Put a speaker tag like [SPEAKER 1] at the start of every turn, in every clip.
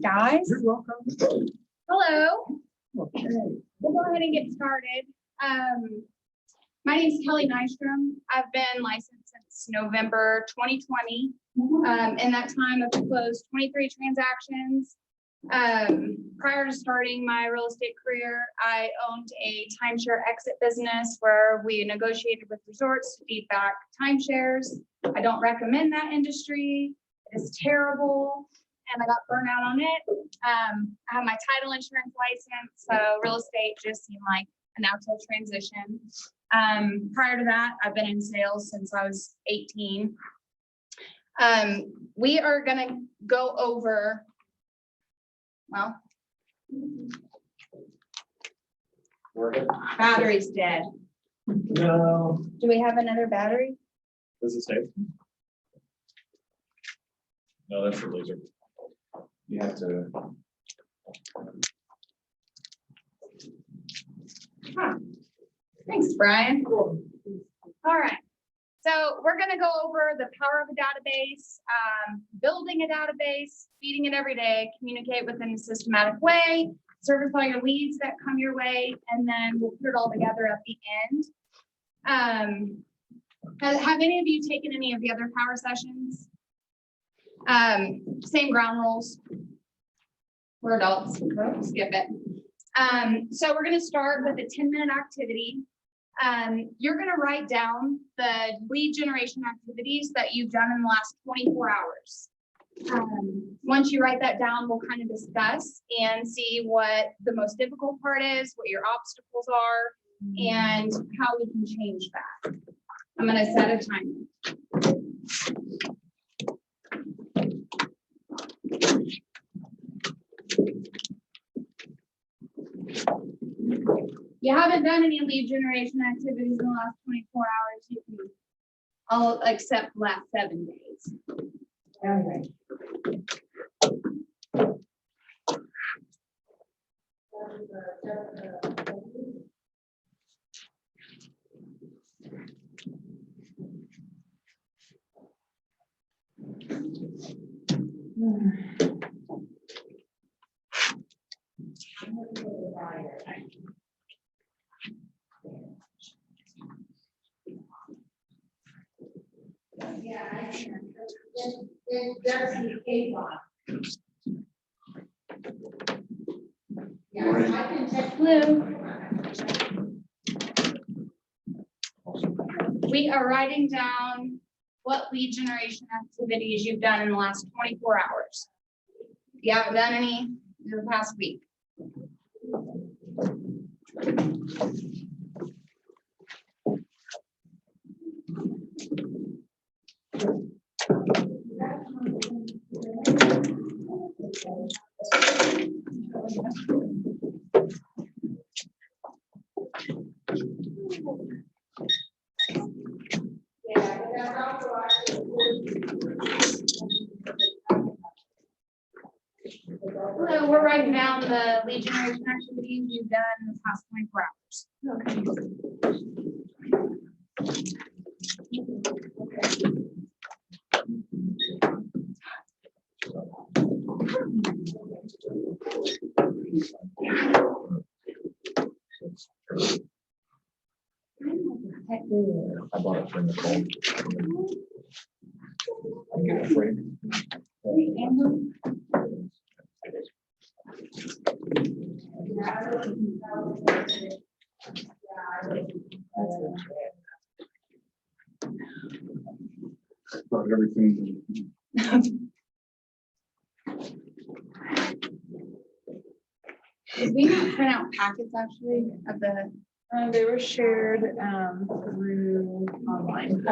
[SPEAKER 1] Thanks, guys.
[SPEAKER 2] You're welcome.
[SPEAKER 1] Hello.
[SPEAKER 2] Okay.
[SPEAKER 1] We'll go ahead and get started. My name is Kelly Nystrom. I've been licensed since November 2020. In that time, I've closed 23 transactions. Prior to starting my real estate career, I owned a timeshare exit business where we negotiated with resorts to feed back timeshares. I don't recommend that industry. It is terrible, and I got burnt out on it. I have my title insurance license, so real estate just seemed like a natural transition. Prior to that, I've been in sales since I was 18. We are going to go over, well, battery's dead.
[SPEAKER 2] No.
[SPEAKER 1] Do we have another battery?
[SPEAKER 3] Does it say? No, that's the laser. You have to.
[SPEAKER 1] Huh. Thanks, Brian. All right. So we're going to go over the power of a database, building a database, feeding it every day, communicate within a systematic way, service all your leads that come your way, and then we'll put it all together at the end. Have any of you taken any of the other power sessions? Same ground rules. We're adults. Skip it. So we're going to start with a 10-minute activity. You're going to write down the lead generation activities that you've done in the last 24 hours. Once you write that down, we'll kind of discuss and see what the most difficult part is, what your obstacles are, and how we can change that. I'm going to set a timer. You haven't done any lead generation activities in the last 24 hours, you can, I'll accept the last 7 days. Okay. Yeah, I can. That's the A-block. Yeah, I can check blue. We are writing down what lead generation activities you've done in the last 24 hours. If you haven't done any in the past week. So we're writing down the lead generation activities you've done in the past 24 hours.
[SPEAKER 3] I bought it for Nicole. I get it free. Brought everything.
[SPEAKER 1] Did we not print out packets actually of the?
[SPEAKER 4] They were shared through online.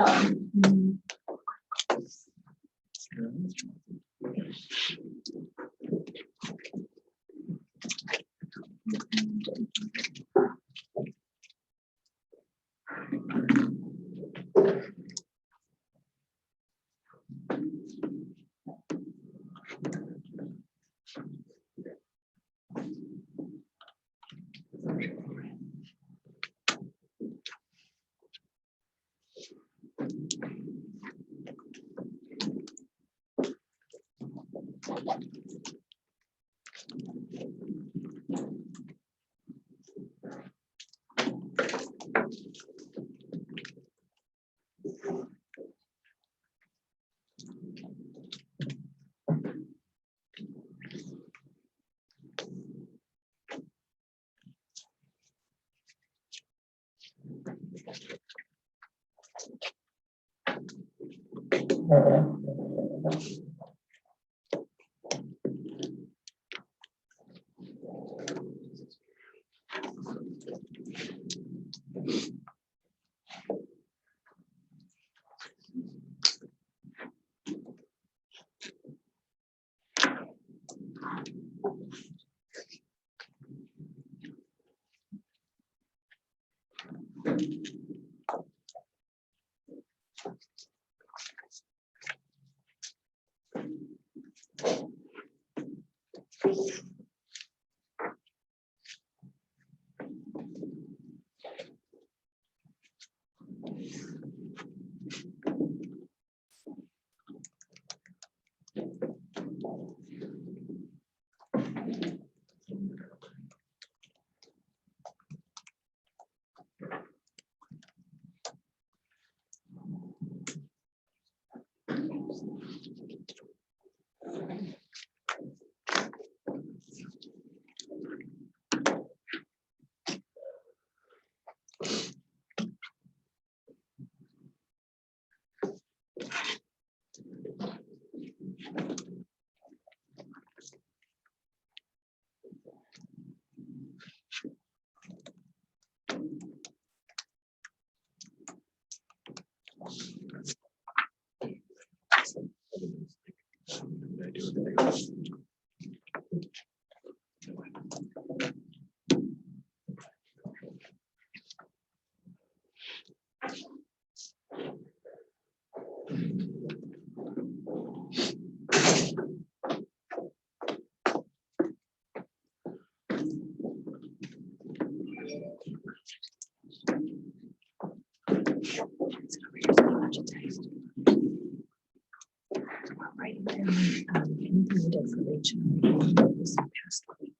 [SPEAKER 5] Anything we did for regional was past week.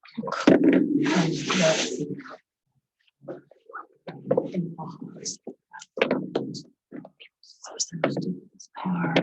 [SPEAKER 5] And laws. Those students are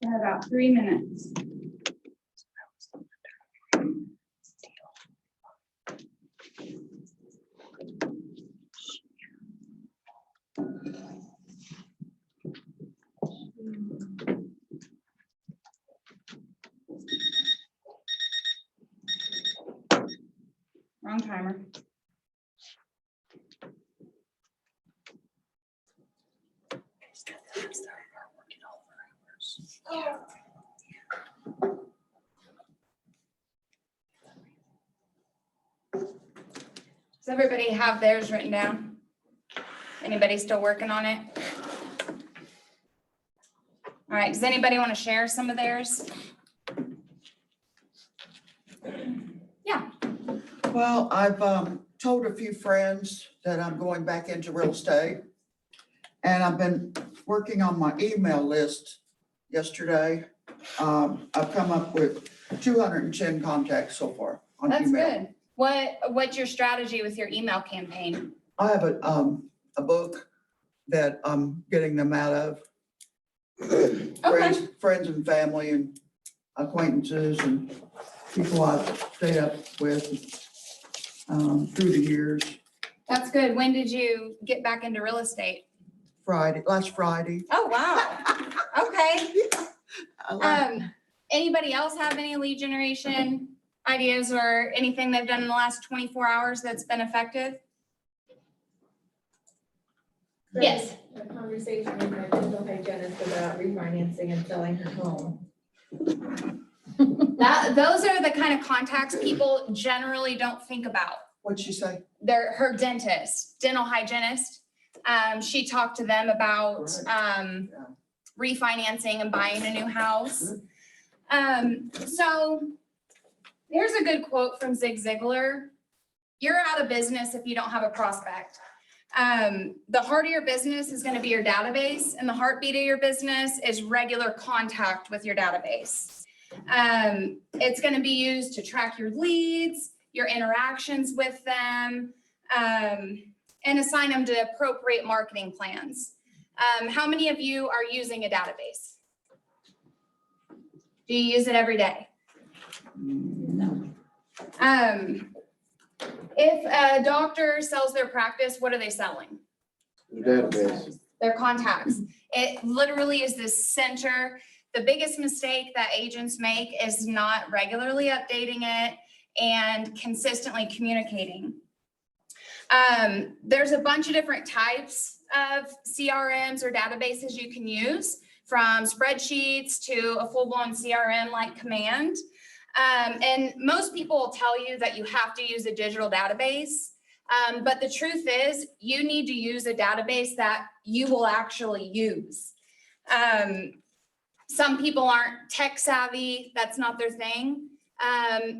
[SPEAKER 1] We have about 3 minutes. Wrong timer. Does everybody have theirs written down? Anybody still working on it? All right, does anybody want to share some of theirs? Yeah,
[SPEAKER 6] Well, I've told a few friends that I'm going back into real estate. And I've been working on my email list yesterday. I've come up with 210 contacts so far on
[SPEAKER 1] that's
[SPEAKER 6] email.
[SPEAKER 1] good. What's your strategy with your email campaign?
[SPEAKER 6] I have a book that I'm getting them out of.
[SPEAKER 1] Okay.
[SPEAKER 6] Friends and family and acquaintances and people I've stayed up with through the years.
[SPEAKER 1] That's good. When did you get back into real estate?
[SPEAKER 6] Last Friday.
[SPEAKER 1] Oh, wow. Okay.
[SPEAKER 6] I like-
[SPEAKER 1] Anybody else have any lead generation ideas or anything they've done in the last 24 hours that's been effective? Yes.
[SPEAKER 4] A conversation with my dental hygienist about refinancing and selling her home.
[SPEAKER 1] Those are the kind of contacts people generally don't think about.
[SPEAKER 6] What'd she say?
[SPEAKER 1] They're her dentist, dental hygienist. She talked to them about, refinancing and buying a new house. So here's a good quote from Zig Ziglar. You're out of business if you don't have a prospect. The heart of your business is going to be your database, and the heartbeat of your business is regular contact with your database. It's going to be used to track your leads, your interactions with them, and assign them to appropriate marketing plans. How many of you are using a database? Do you use it every day?
[SPEAKER 5] No.
[SPEAKER 1] If a doctor sells their practice, what are they selling?
[SPEAKER 2] Database.
[SPEAKER 1] Their contacts. It literally is the center. The biggest mistake that agents make is not regularly updating it and consistently communicating. There's a bunch of different types of CRMs or databases you can use, from spreadsheets to a full-blown CRM like Command. And most people will tell you that you have to use a digital database. But the truth is, you need to use a database that you will actually use. Some people aren't tech savvy. That's not their thing.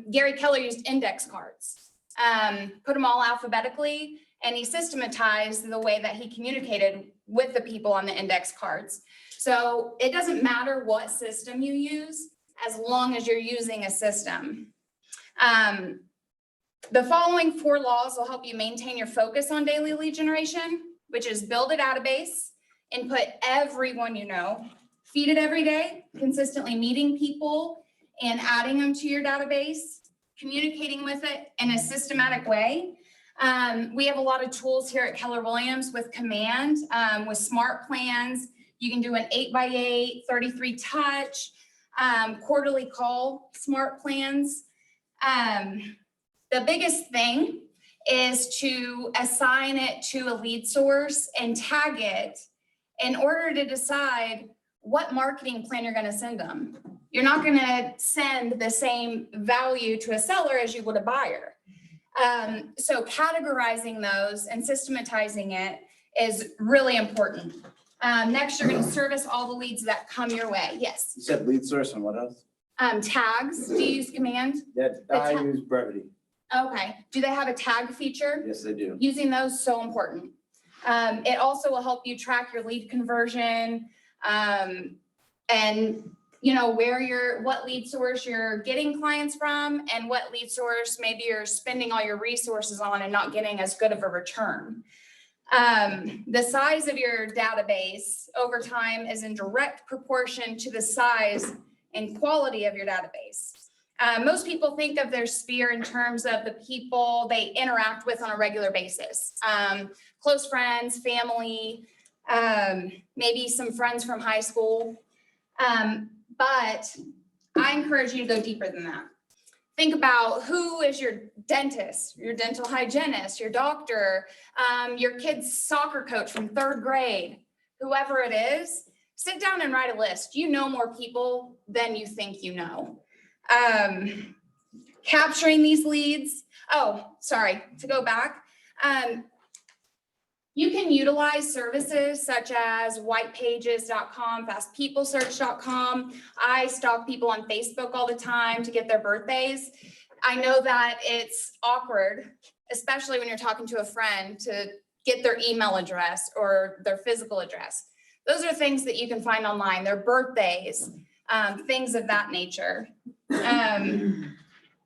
[SPEAKER 1] Gary Keller used index cards, put them all alphabetically, and he systematized the way that he communicated with the people on the index cards. So it doesn't matter what system you use, as long as you're using a system. The following 4 laws will help you maintain your focus on daily lead generation, which is build a database, input everyone you know, feed it every day, consistently meeting people and adding them to your database, communicating with it in a systematic way. We have a lot of tools here at Keller Williams with Command, with smart plans. You can do an 8x8, 33 touch, quarterly call smart plans. The biggest thing is to assign it to a lead source and tag it in order to decide what marketing plan you're going to send them. You're not going to send the same value to a seller as you would a buyer. So categorizing those and systematizing it is really important. Next, you're going to service all the leads that come your way. Yes.
[SPEAKER 2] You said lead source and what else?
[SPEAKER 1] Tags. Do you use Command?
[SPEAKER 2] That I use brevity.
[SPEAKER 1] Okay. Do they have a tag feature?
[SPEAKER 2] Yes, they do.
[SPEAKER 1] Using those is so important. It also will help you track your lead conversion, and what lead source you're getting clients from, and what lead source maybe you're spending all your resources on and not getting as good of a return. The size of your database over time is in direct proportion to the size and quality of your database. Most people think of their sphere in terms of the people they interact with on a regular basis. Close friends, family, maybe some friends from high school. But I encourage you to go deeper than that. Think about who is your dentist, your dental hygienist, your doctor, your kid's soccer coach from 3rd grade, whoever it is. Sit down and write a list. You know more people than you think you know. Capturing these leads. Oh, sorry, to go back. You can utilize services such as whitepages.com, fastpeoplesearch.com. I stalk people on Facebook all the time to get their birthdays. I know that it's awkward, especially when you're talking to a friend, to get their email address or their physical address. Those are things that you can find online, their birthdays, things of that nature.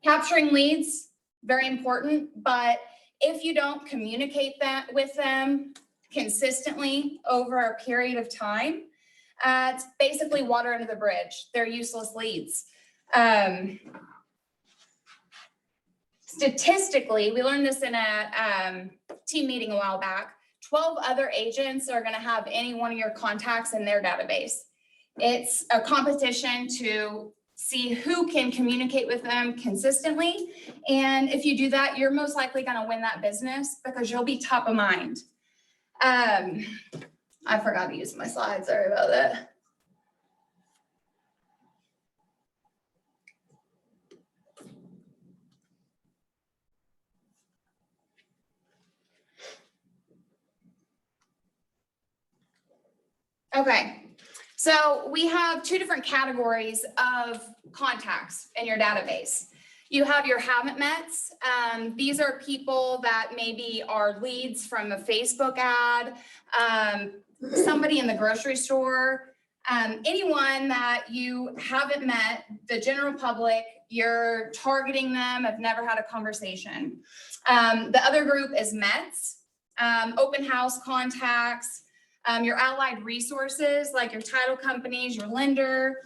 [SPEAKER 1] Capturing leads, very important, but if you don't communicate that with them consistently over a period of time, it's basically water under the bridge. They're useless leads. Statistically, we learned this in a team meeting a while back, 12 other agents are going to have any one of your contacts in their database. It's a competition to see who can communicate with them consistently. And if you do that, you're most likely going to win that business because you'll be top of mind. I forgot to use my slides, sorry about that. Okay, so we have two different categories of contacts in your database. You have your haven't mets. These are people that maybe are leads from a Facebook ad, somebody in the grocery store, anyone that you haven't met, the general public, you're targeting them, have never had a conversation. The other group is mets, open house contacts, your allied resources like your title companies, your lender,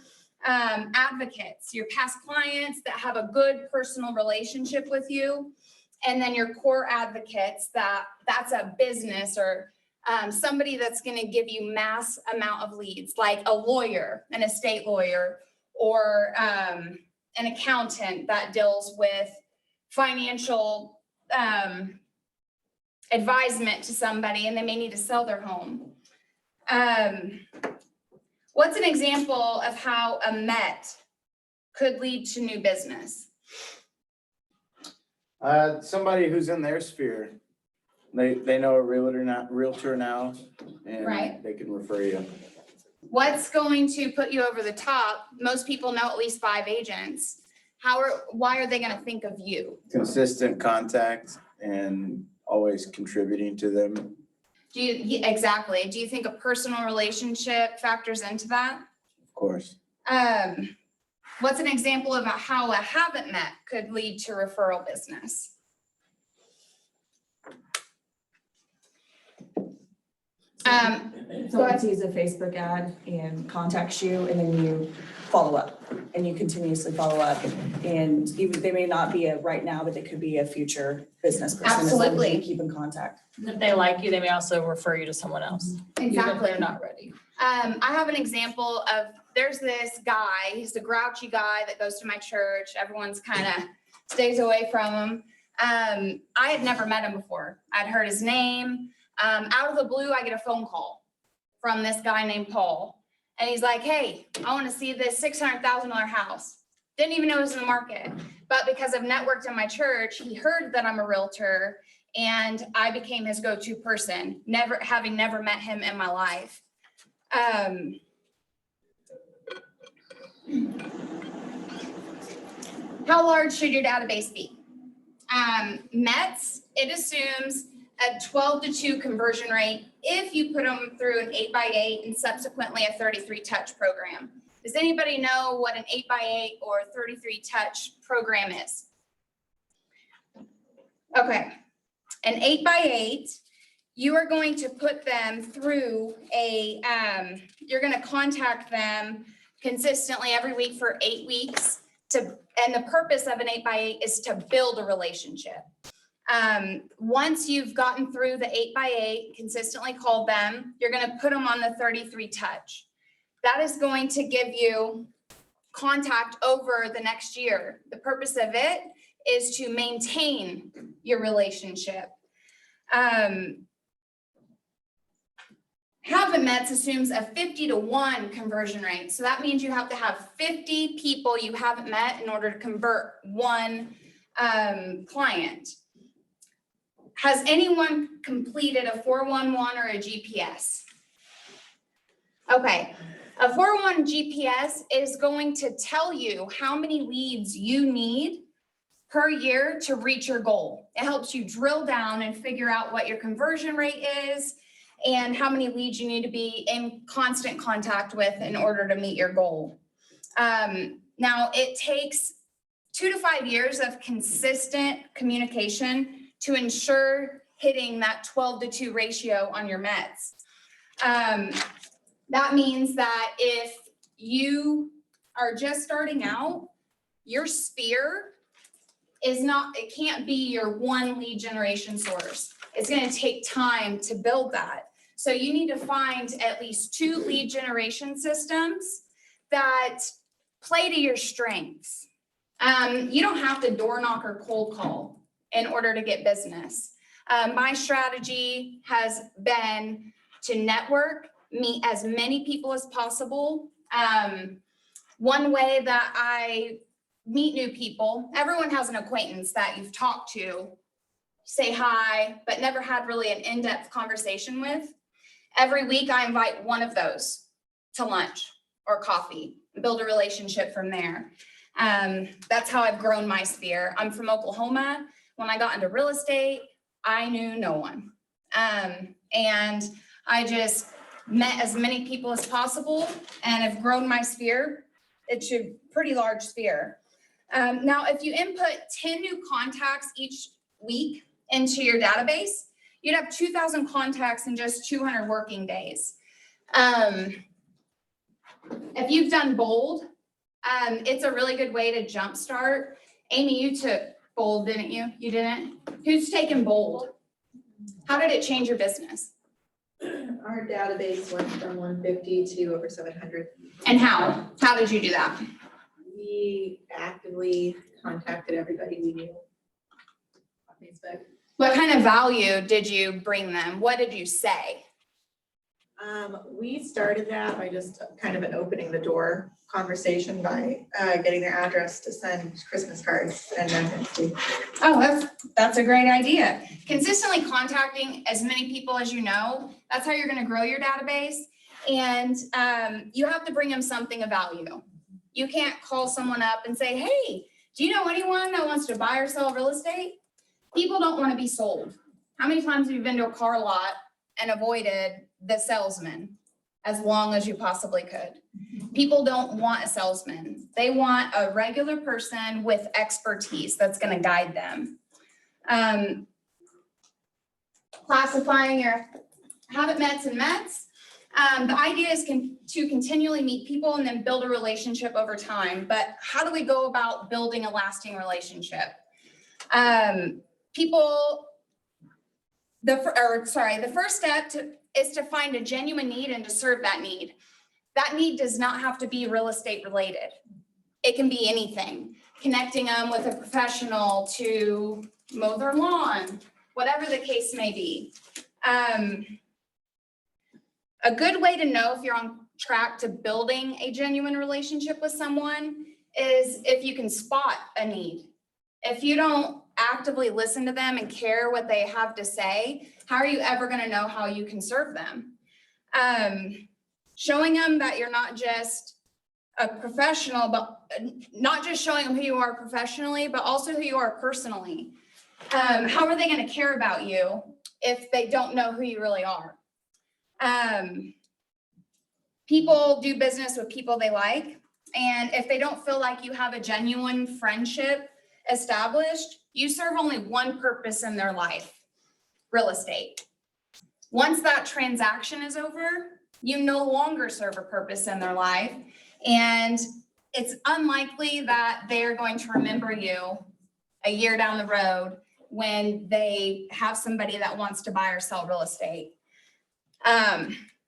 [SPEAKER 1] advocates, your past clients that have a good personal relationship with you, and then your core advocates that's a business or somebody that's going to give you mass amount of leads, like a lawyer, an estate lawyer, or an accountant that deals with financial advisement to somebody and they may need to sell their home. What's an example of how a MET could lead to new business?
[SPEAKER 2] Somebody who's in their sphere. They know a realtor now, and
[SPEAKER 1] Right.
[SPEAKER 2] they can refer you.
[SPEAKER 1] What's going to put you over the top? Most people know at least 5 agents. Why are they going to think of you?
[SPEAKER 2] Consistent contact and always contributing to them.
[SPEAKER 1] Exactly. Do you think a personal relationship factors into that?
[SPEAKER 2] Of course.
[SPEAKER 1] What's an example of how a haven't met could lead to referral business?
[SPEAKER 7] Someone sees a Facebook ad and contacts you, and then you follow up, and you continuously follow up. And even, they may not be a right now, but they could be a future business person. as long as
[SPEAKER 1] Absolutely.
[SPEAKER 7] you keep in contact.
[SPEAKER 8] If they like you, they may also refer you to someone else. Even if
[SPEAKER 1] Exactly.
[SPEAKER 8] they're not ready.
[SPEAKER 1] I have an example of, there's this guy, he's the grouchy guy that goes to my church. Everyone's kind of stays away from him. I had never met him before. I'd heard his name. Out of the blue, I get a phone call from this guy named Paul. And he's like, hey, I want to see this $600,000 house. Didn't even know it was in the market. But because I've networked in my church, he heard that I'm a realtor and I became his go-to person, having never met him in my life. How large should your database be? METs, it assumes a 12-to-2 conversion rate if you put them through an 8x8 and subsequently a 33-touch program. Does anybody know what an 8x8 or 33-touch program is? Okay, an 8x8, you are going to put them through you're going to contact them consistently every week for 8 weeks and the purpose of an 8x8 is to build a relationship. Once you've gotten through the 8x8, consistently called them, you're going to put them on the 33 touch. That is going to give you contact over the next year. The purpose of it is to maintain your relationship. Haven't Mets assumes a 50-to-1 conversion rate. So that means you have to have 50 people you haven't met in order to convert one client. Has anyone completed a 411 or a GPS? Okay, a 411 GPS is going to tell you how many leads you need per year to reach your goal. It helps you drill down and figure out what your conversion rate is and how many leads you need to be in constant contact with in order to meet your goal. Now, it takes 2 to 5 years of consistent communication to ensure hitting that 12-to-2 ratio on your METs. That means that if you are just starting out, your sphere it can't be your one lead generation source. It's going to take time to build that. So you need to find at least 2 lead generation systems that play to your strengths. You don't have to door knock or cold call in order to get business. My strategy has been to network, meet as many people as possible. One way that I meet new people, everyone has an acquaintance that you've talked to, say hi, but never had really an in-depth conversation with. Every week I invite one of those to lunch or coffee, build a relationship from there. That's how I've grown my sphere. I'm from Oklahoma. When I got into real estate, I knew no one. And I just met as many people as possible and have grown my sphere. It's a pretty large sphere. Now, if you input 10 new contacts each week into your database, you'd have 2,000 contacts in just 200 working days. If you've done bold, it's a really good way to jumpstart. Amy, you took bold, didn't you? You didn't? Who's taken bold? How did it change your business?
[SPEAKER 4] Our database went from 150 to over 700.
[SPEAKER 1] And how? How did you do that?
[SPEAKER 4] We actively contacted everybody we knew on Facebook.
[SPEAKER 1] What kind of value did you bring them? What did you say?
[SPEAKER 4] We started that by just kind of an opening the door conversation by getting their address to send Christmas cards and then.
[SPEAKER 1] Oh, that's a great idea. Consistently contacting as many people as you know, that's how you're gonna grow your database. And you have to bring them something of value. You can't call someone up and say, hey, do you know anyone that wants to buy or sell real estate? People don't wanna be sold. How many times have you been to a car lot and avoided the salesman as long as you possibly could? People don't want a salesman. They want a regular person with expertise that's going to guide them. Classifying your haven't mets and mets. The idea is to continually meet people and then build a relationship over time. But how do we go about building a lasting relationship? The first step is to find a genuine need and to serve that need. That need does not have to be real estate related. It can be anything. Connecting them with a professional to mow their lawn, whatever the case may be. A good way to know if you're on track to building a genuine relationship with someone is if you can spot a need. If you don't actively listen to them and care what they have to say, how are you ever going to know how you can serve them? Showing them that you're not just a professional, but not just showing them who you are professionally, but also who you are personally. How are they going to care about you if they don't know who you really are? People do business with people they like. And if they don't feel like you have a genuine friendship established, you serve only one purpose in their life: real estate. Once that transaction is over, you no longer serve a purpose in their life, and it's unlikely that they're going to remember you a year down the road when they have somebody that wants to buy or sell real estate.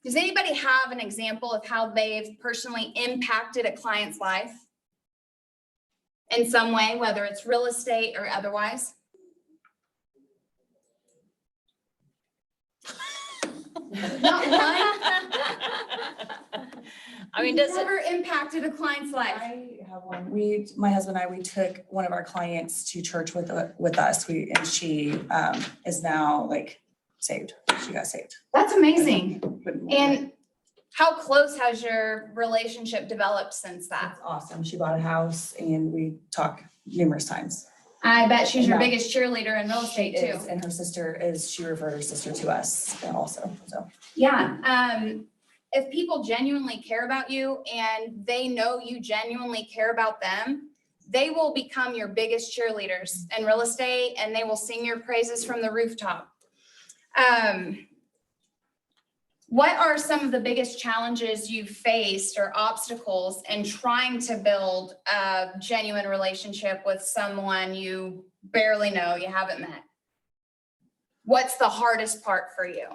[SPEAKER 1] Does anybody have an example of how they've personally impacted a client's life in some way, whether it's real estate or otherwise? Not one?
[SPEAKER 8] I mean, does it,
[SPEAKER 1] Never impacted a client's life.
[SPEAKER 7] I have one. My husband and I, we took one of our clients to church with us. And she is now like saved. She got saved.
[SPEAKER 1] That's amazing. And how close has your relationship developed since that?
[SPEAKER 7] That's awesome. She bought a house and we talk numerous times.
[SPEAKER 1] I bet she's your biggest cheerleader in real estate too.
[SPEAKER 7] And her sister she referred her sister to us also, so.
[SPEAKER 1] Yeah, if people genuinely care about you and they know you genuinely care about them, they will become your biggest cheerleaders in real estate and they will sing your praises from the rooftop. What are some of the biggest challenges you've faced or obstacles in trying to build a genuine relationship with someone you barely know, you haven't met? What's the hardest part for you?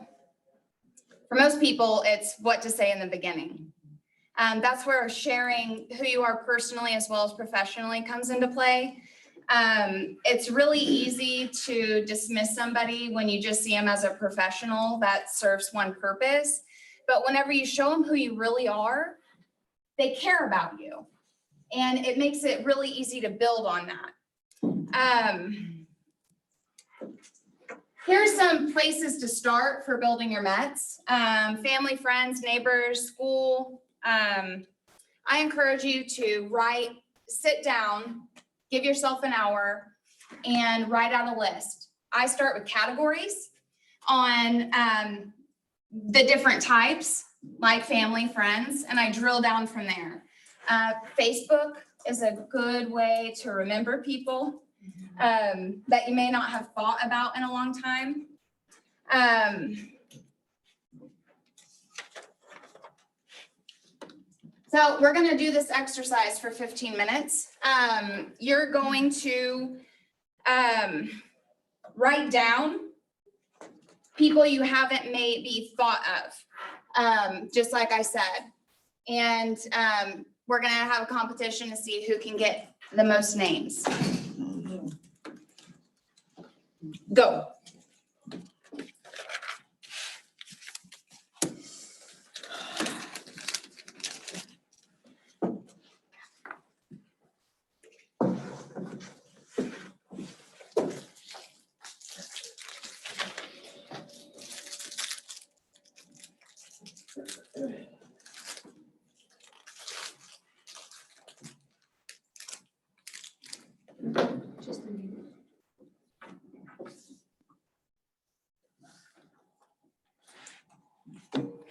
[SPEAKER 1] For most people, it's what to say in the beginning. That's where sharing who you are personally as well as professionally comes into play. It's really easy to dismiss somebody when you just see them as a professional that serves one purpose. But whenever you show them who you really are, they care about you. And it makes it really easy to build on that. Here's some places to start for building your Mets. Family, friends, neighbors, school. I encourage you to sit down, give yourself an hour, and write out a list. I start with categories on the different types, like family, friends, and I drill down from there. Facebook is a good way to remember people that you may not have thought about in a long time. So we're gonna do this exercise for 15 minutes. You're going to write down people you haven't maybe thought of, just like I said. And we're gonna have a competition to see who can get the most names. Go.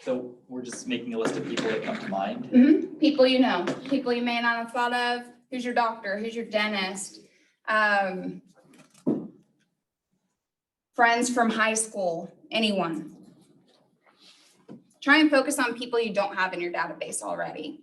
[SPEAKER 9] So we're just making a list of people that come to mind.
[SPEAKER 1] People you know, people you may not have thought of. Who's your doctor? Who's your dentist? Friends from high school, anyone. Try and focus on people you don't have in your database already.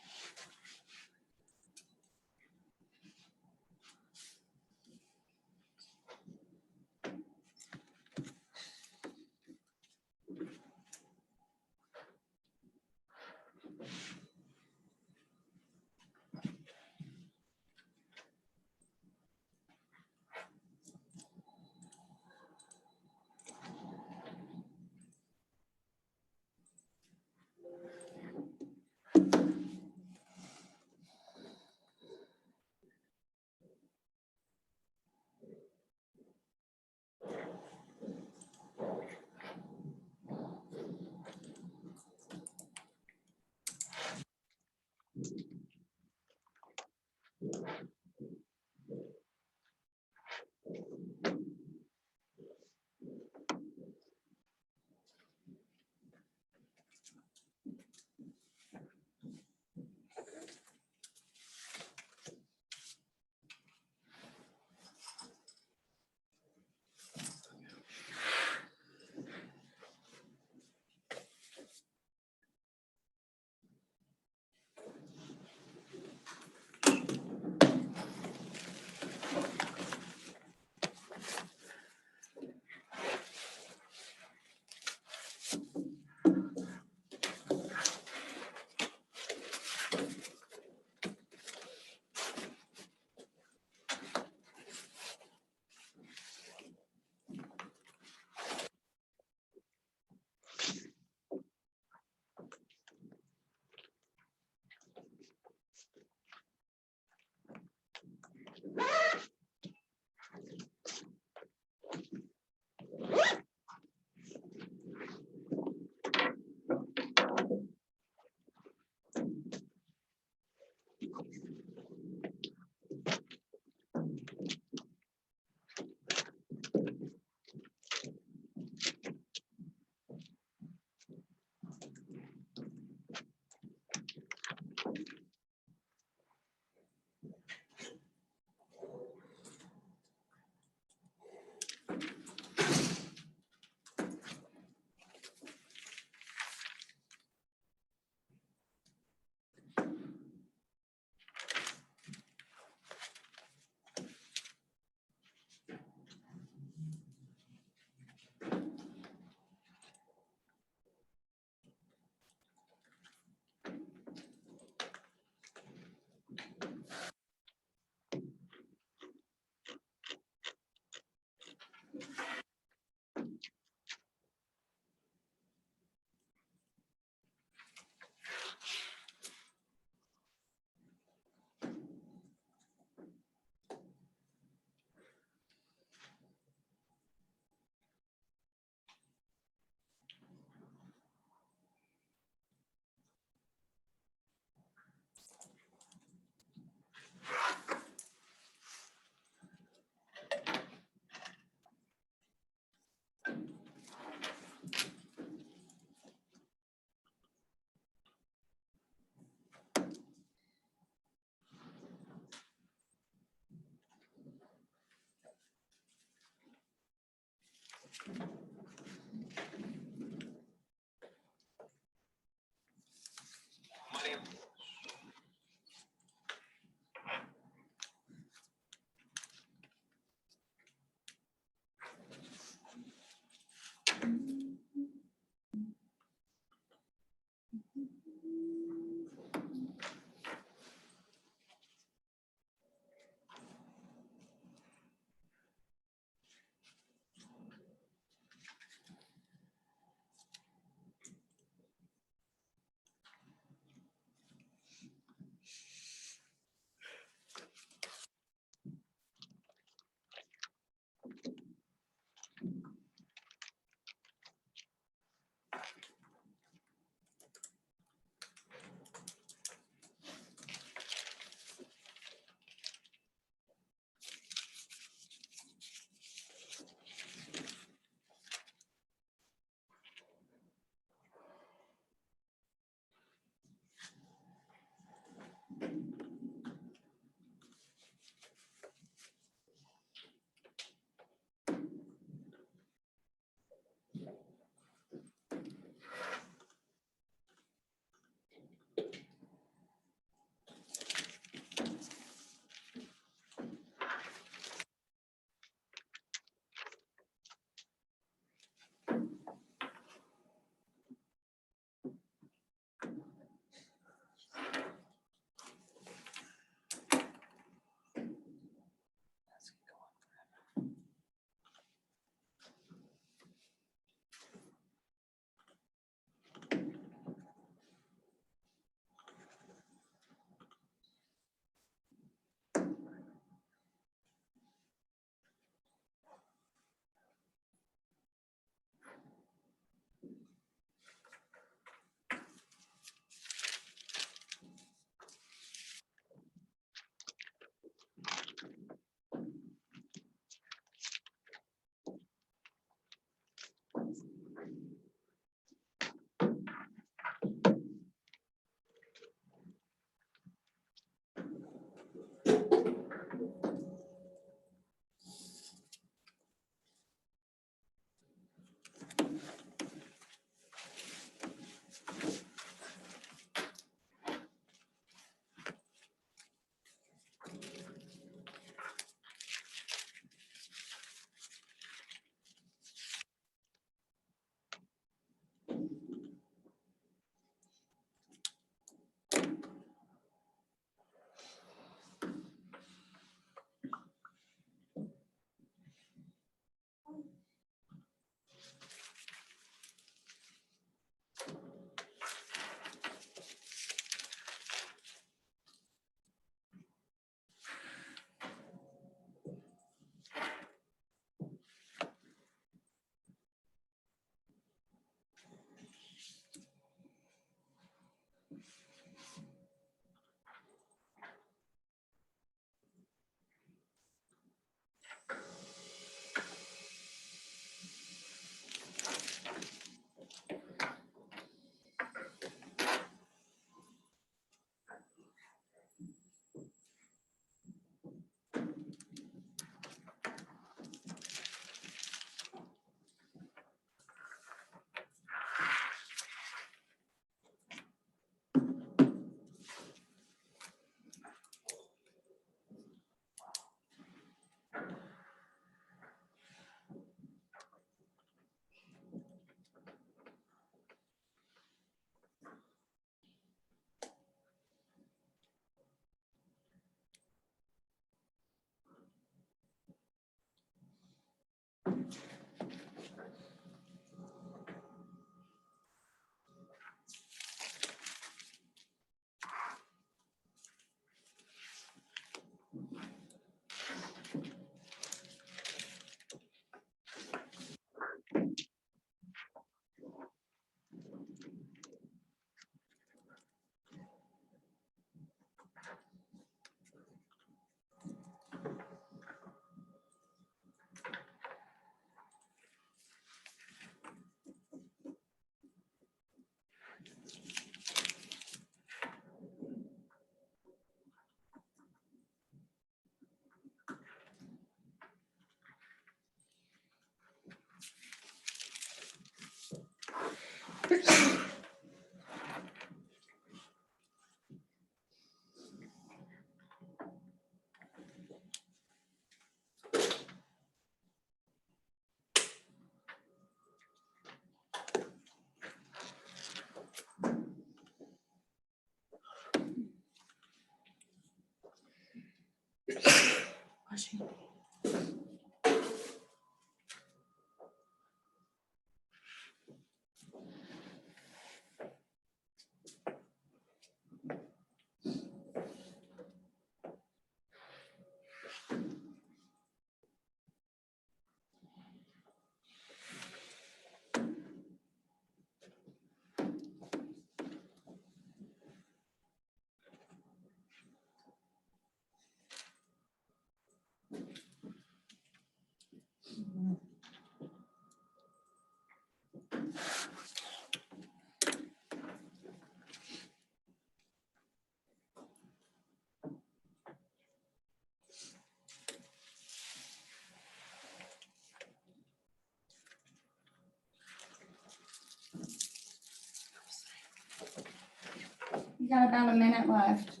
[SPEAKER 1] You got about a minute left.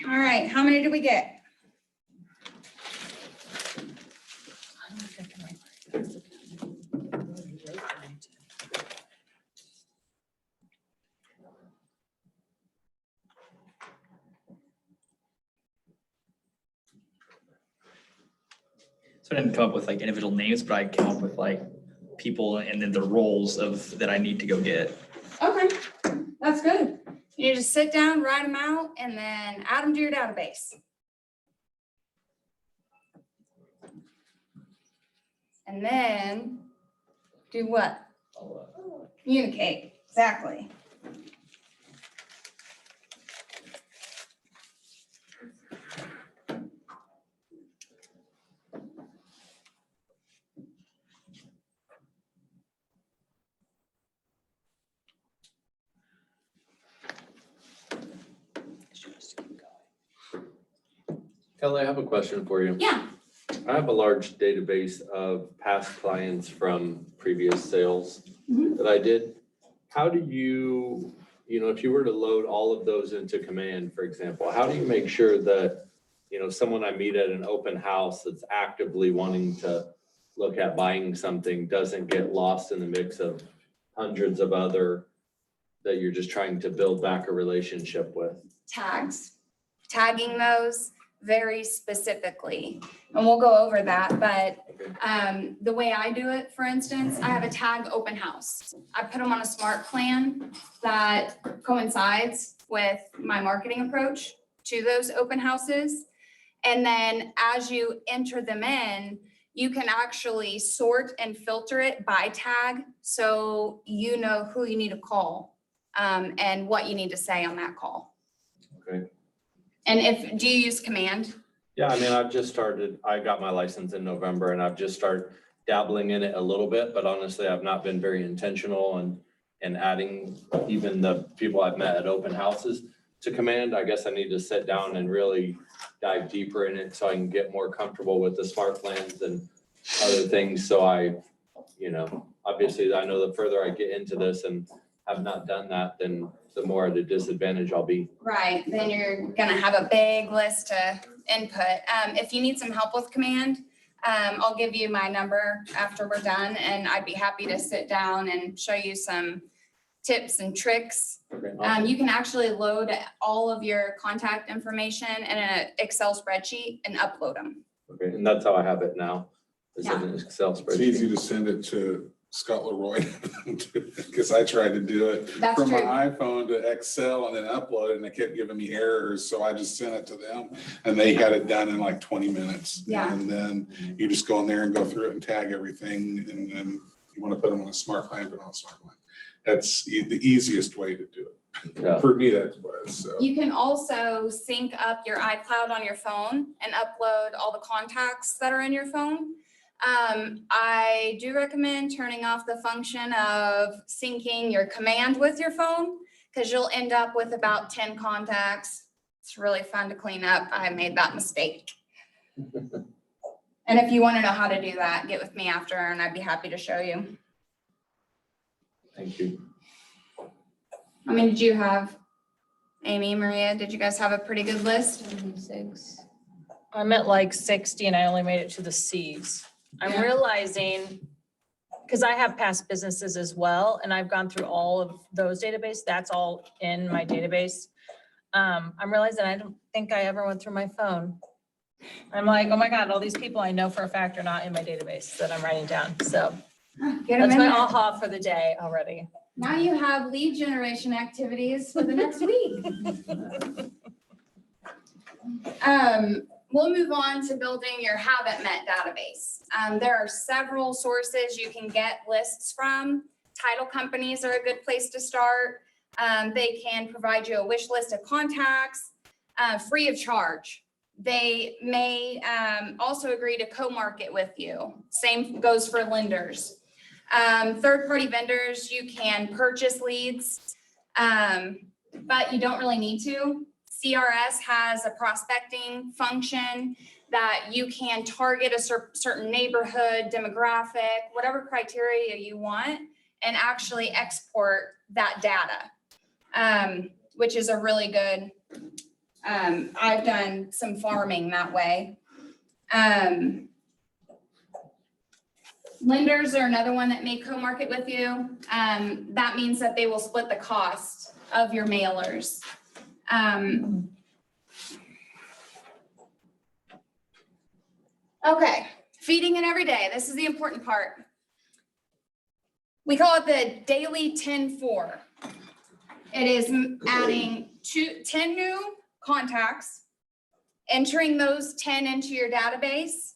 [SPEAKER 1] All right, how many did we get?
[SPEAKER 9] So I didn't come up with like individual names, but I came up with like people and then the roles of that I need to go get.
[SPEAKER 1] Okay, that's good. You just sit down, write them out, and then add them to your database. And then do what? Communicate, exactly.
[SPEAKER 10] Kelly, I have a question for you.
[SPEAKER 1] Yeah.
[SPEAKER 10] I have a large database of past clients from previous sales that I did. How do you, if you were to load all of those into Command, for example, how do you make sure that, someone I meet at an open house that's actively wanting to look at buying something doesn't get lost in the mix of hundreds of other that you're just trying to build back a relationship with?
[SPEAKER 1] Tags, tagging those very specifically. And we'll go over that, but the way I do it, for instance, I have a tag open house. I put them on a smart plan that coincides with my marketing approach to those open houses. And then as you enter them in, you can actually sort and filter it by tag, so you know who you need to call and what you need to say on that call.
[SPEAKER 10] Okay.
[SPEAKER 1] And do you use Command?
[SPEAKER 10] Yeah, I mean, I got my license in November and I've just started dabbling in it a little bit, but honestly, I've not been very intentional and adding even the people I've met at open houses. to command. I guess I need to sit down and really dive deeper in it so I can get more comfortable with the smart plans and other things. So obviously I know the further I get into this and have not done that, then the more at a disadvantage I'll be.
[SPEAKER 1] Right, then you're gonna have a big list to input. If you need some help with command, I'll give you my number after we're done, and I'd be happy to sit down and show you some tips and tricks.
[SPEAKER 10] Okay.
[SPEAKER 1] You can actually load all of your contact information in an Excel spreadsheet and upload them.
[SPEAKER 10] Okay, and that's how I have it now. It's in an Excel
[SPEAKER 11] It's easy
[SPEAKER 10] spreadsheet.
[SPEAKER 11] to send it to Scott Leroy, because I tried to do it
[SPEAKER 1] That's
[SPEAKER 11] from my
[SPEAKER 1] true.
[SPEAKER 11] iPhone to Excel and then upload it, and it kept giving me errors, so I just sent it to them, and they got it done in like 20 minutes.
[SPEAKER 1] Yeah.
[SPEAKER 11] And then you just go in there and go through it and tag everything, and then you want to put them on a smart plan, put on a smart plan. That's the easiest way to do it.
[SPEAKER 10] Yeah.
[SPEAKER 11] For me, that was, so.
[SPEAKER 1] You can also sync up your iCloud on your phone and upload all the contacts that are in your phone. I do recommend turning off the function of syncing your command with your phone, because you'll end up with about 10 contacts. It's really fun to clean up. I made that mistake. And if you want to know how to do that, get with me after and I'd be happy to show you.
[SPEAKER 10] Thank you.
[SPEAKER 1] I mean, did you have, Amy, Maria, did you guys have a pretty good list?
[SPEAKER 8] I'm at like 60 and I only made it to the Cs. I'm
[SPEAKER 1] Yeah.
[SPEAKER 8] realizing, because I have past businesses as well, and I've gone through all of those databases. That's all in my database. I'm realizing I don't think I ever went through my phone. I'm like, oh my God, all these people I know for a fact are not in my database that I'm writing down. So
[SPEAKER 1] Get them
[SPEAKER 8] that's
[SPEAKER 1] in
[SPEAKER 8] my
[SPEAKER 1] there.
[SPEAKER 8] aha for the day already.
[SPEAKER 1] Now you have lead generation activities for the next week. We'll move on to building your haven't met database. There are several sources you can get lists from. Title companies are a good place to start. They can provide you a wish list of contacts, free of charge. They may also agree to co-market with you. Same goes for lenders. Third-party vendors, you can purchase leads, but you don't really need to. CRS has a prospecting function that you can target a certain neighborhood, demographic, whatever criteria you want, and actually export that data, which is a really good, I've done some farming that way. Lenders are another one that may co-market with you. That means that they will split the cost of your mailers. Okay, feeding it every day. This is the important part. We call it the daily 10-4. It is adding 10 new contacts, entering those 10 into your database.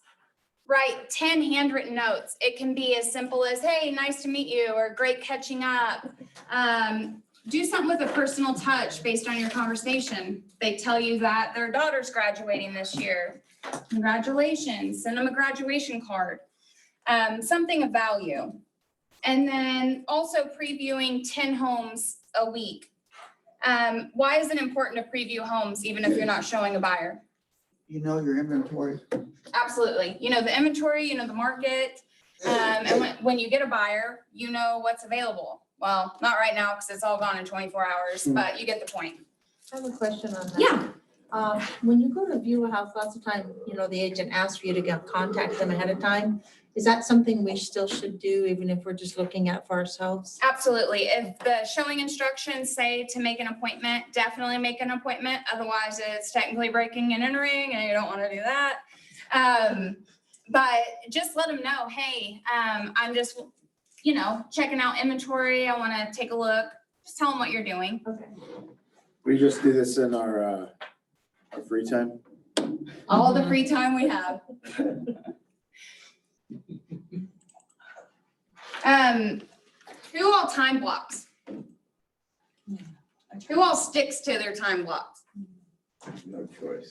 [SPEAKER 1] Write 10 handwritten notes. It can be as simple as, hey, nice to meet you, or great catching up. Do something with a personal touch based on your conversation. They tell you that their daughter's graduating this year. Congratulations, send them a graduation card. Something of value. And then also previewing 10 homes a week. Why is it important to preview homes even if you're not showing a buyer?
[SPEAKER 6] You know your inventory.
[SPEAKER 1] Absolutely. You know the inventory, you know the market. And when you get a buyer, you know what's available. Well, not right now because it's all gone in 24 hours, but you get the point.
[SPEAKER 12] I have a question on that.
[SPEAKER 1] Yeah.
[SPEAKER 12] When you go to view a house, lots of time, the agent asks for you to contact them ahead of time. Is that something we still should do even if we're just looking at for ourselves?
[SPEAKER 1] Absolutely. If the showing instructions say to make an appointment, definitely make an appointment. Otherwise, it's technically breaking and entering and you don't want to do that. But just let them know, hey, I'm just, checking out inventory. I want to take a look. Just tell them what you're doing.
[SPEAKER 12] Okay.
[SPEAKER 2] We just do this in our free time.
[SPEAKER 1] All the free time we have. Who all time blocks? Who all sticks to their time blocks?
[SPEAKER 2] No choice.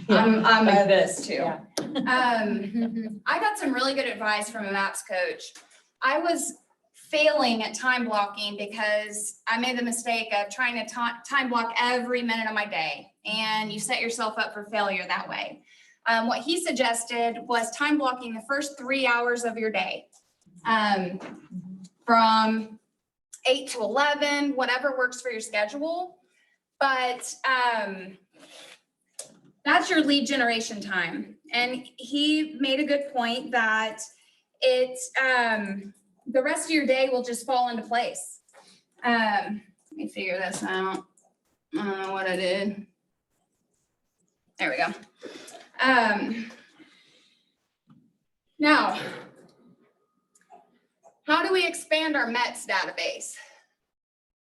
[SPEAKER 1] I'm a this too.
[SPEAKER 8] Yeah.
[SPEAKER 1] I got some really good advice from a MAPS coach. I was failing at time blocking because I made the mistake of trying to time block every minute of my day, and you set yourself up for failure that way. What he suggested was time blocking the first 3 hours of your day, from 8 to 11, whatever works for your schedule. But that's your lead generation time. And he made a good point that the rest of your day will just fall into place. Let me figure this out. I don't know what I did. There we go. Now, how do we expand our METS database?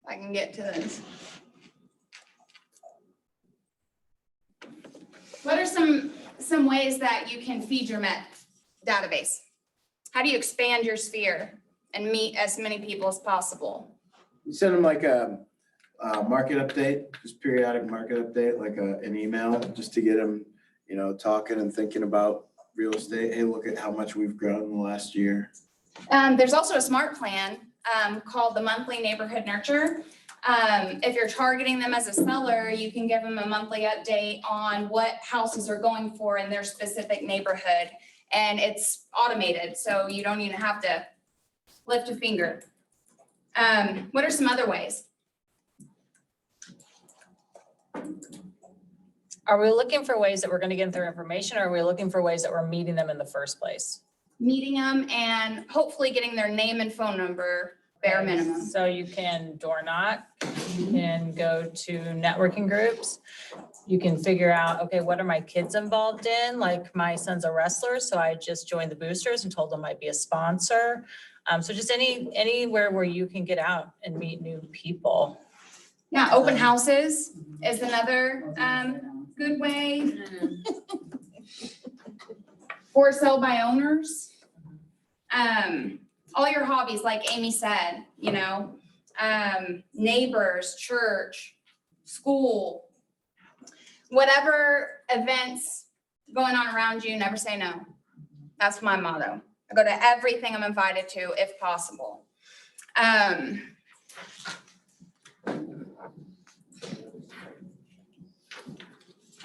[SPEAKER 1] If I can get to this. What are some ways that you can feed your METS database? How do you expand your sphere and meet as many people as possible?
[SPEAKER 2] You send them like a market update, just periodic market update, like an email, just to get them, talking and thinking about real estate. Hey, look at how much we've grown in the last year.
[SPEAKER 1] There's also a smart plan called the monthly neighborhood nurture. If you're targeting them as a seller, you can give them a monthly update on what houses are going for in their specific neighborhood. And it's automated, so you don't even have to lift a finger. What are some other ways?
[SPEAKER 8] Are we looking for ways that we're gonna get their information, or are we looking for ways that we're meeting them in the first place?
[SPEAKER 1] Meeting them and hopefully getting their name and phone number, bare minimum.
[SPEAKER 8] So you can door knock, you can go to networking groups. You can figure out, okay, what are my kids involved in? Like my son's a wrestler, so I just joined the boosters and told him I'd be a sponsor. So just anywhere where you can get out and meet new people.
[SPEAKER 1] Yeah, open houses is another good way. For sale by owners. All your hobbies, like Amy said, neighbors, church, school, whatever events going on around you, never say no. That's my motto. I go to everything I'm invited to if possible.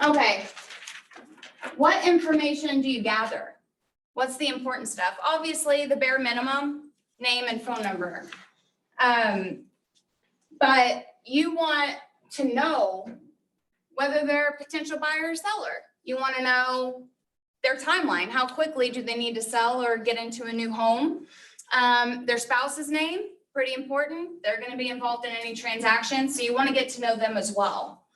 [SPEAKER 1] Okay. What information do you gather? What's the important stuff? Obviously, the bare minimum, name and phone number. But you want to know whether they're a potential buyer or seller. You want to know their timeline. How quickly do they need to sell or get into a new home? Their spouse's name, pretty important. They're going to be involved in any transaction, so you want to get to know them as well.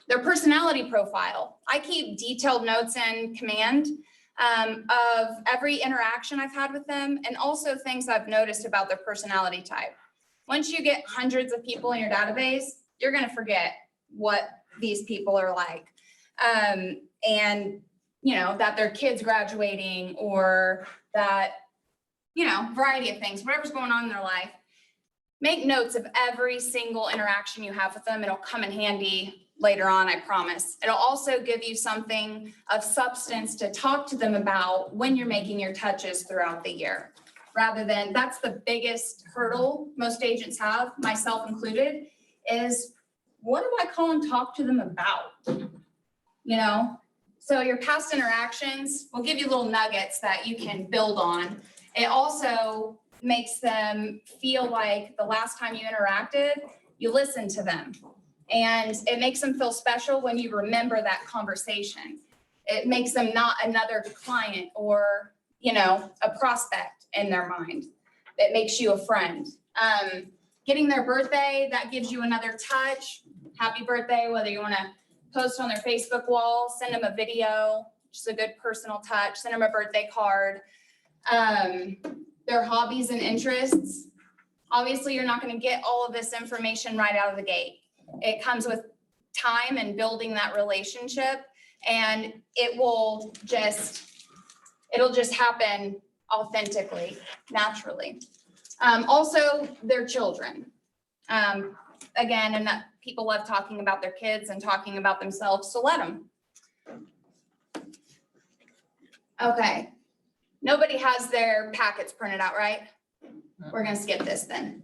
[SPEAKER 1] Their personality profile. I keep detailed notes in Command of every interaction I've had with them, and also things I've noticed about their personality type. Once you get hundreds of people in your database, you're going to forget what these people are like. And that their kids graduating, or that, variety of things, whatever's going on in their life. Make notes of every single interaction you have with them. It'll come in handy later on, I promise. It'll also give you something of substance to talk to them about when you're making your touches throughout the year. Rather than, that's the biggest hurdle most agents have, myself included, is what do I call and talk to them about? So your past interactions will give you little nuggets that you can build on. It also makes them feel like the last time you interacted, you listened to them. And it makes them feel special when you remember that conversation. It makes them not another client or, a prospect in their mind. It makes you a friend. Getting their birthday, that gives you another touch. Happy birthday, whether you want to post on their Facebook wall, send them a video, just a good personal touch, send them a birthday card. Their hobbies and interests. Obviously, you're not going to get all of this information right out of the gate. It comes with time and building that relationship, and it'll just happen authentically, naturally. Also, their children. Again, and that people love talking about their kids and talking about themselves, so let them. Okay. Nobody has their packets printed out, right? We're gonna skip this then.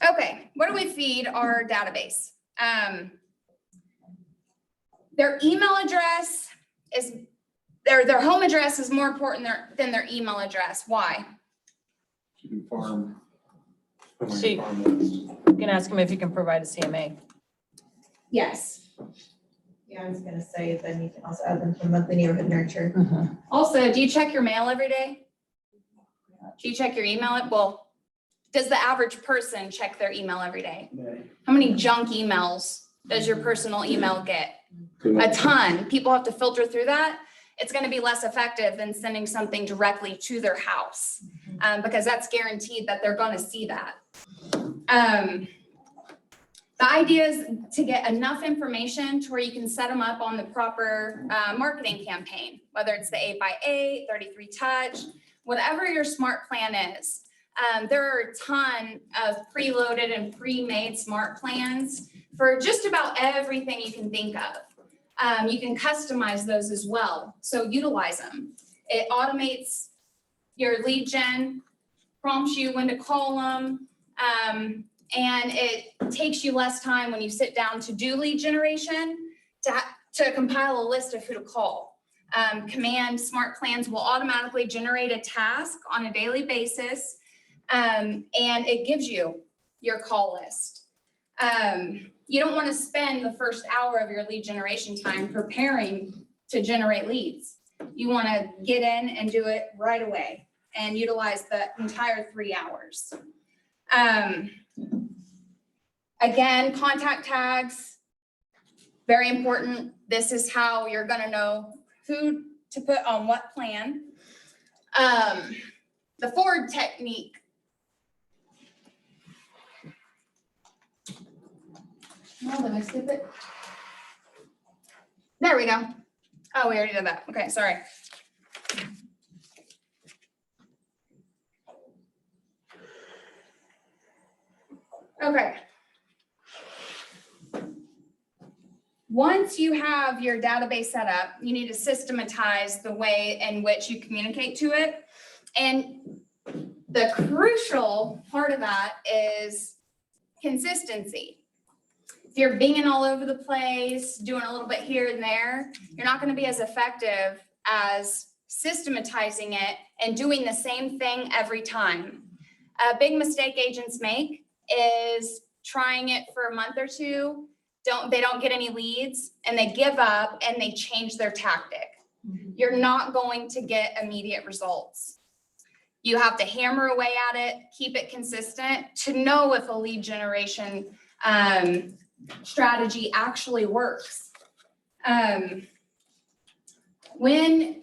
[SPEAKER 1] Okay, what do we feed our database? Their email address is, their home address is more important than their email address. Why?
[SPEAKER 11] You can farm. put on your
[SPEAKER 8] See.
[SPEAKER 11] farm list.
[SPEAKER 8] You can ask him if he can provide a CMA.
[SPEAKER 1] Yes.
[SPEAKER 4] Yeah, I was gonna say, then you can also add them to monthly neighborhood nurture.
[SPEAKER 1] Also, do you check your mail every day? Do you check your email? Well, does the average person check their email every day? How many junk emails does your personal email get? A ton. People have to filter through that. It's gonna be less effective than sending something directly to their house, because that's guaranteed that they're gonna see that. The idea is to get enough information to where you can set them up on the proper marketing campaign, whether it's the 8x8, 33 touch, whatever your smart plan is. There are a ton of preloaded and pre-made smart plans for just about everything you can think of. You can customize those as well, so utilize them. It automates your lead gen, prompts you when to call them, and it takes you less time when you sit down to do lead generation to compile a list of who to call. Command smart plans will automatically generate a task on a daily basis, and it gives you your call list. You don't want to spend the first hour of your lead generation time preparing to generate leads. You want to get in and do it right away and utilize the entire 3 hours. Again, contact tags, very important. This is how you're gonna know who to put on what plan. The forward technique. Oh, did I skip it? There we go. Oh, we already did that. Okay, sorry. Okay. Once you have your database set up, you need to systematize the way in which you communicate to it. And the crucial part of that is consistency. If you're binging all over the place, doing a little bit here and there, you're not going to be as effective as systematizing it and doing the same thing every time. A big mistake agents make is trying it for a month or two. They don't get any leads and they give up and they change their tactic. You're not going to get immediate results. You have to hammer away at it, keep it consistent to know if a lead generation strategy actually works. When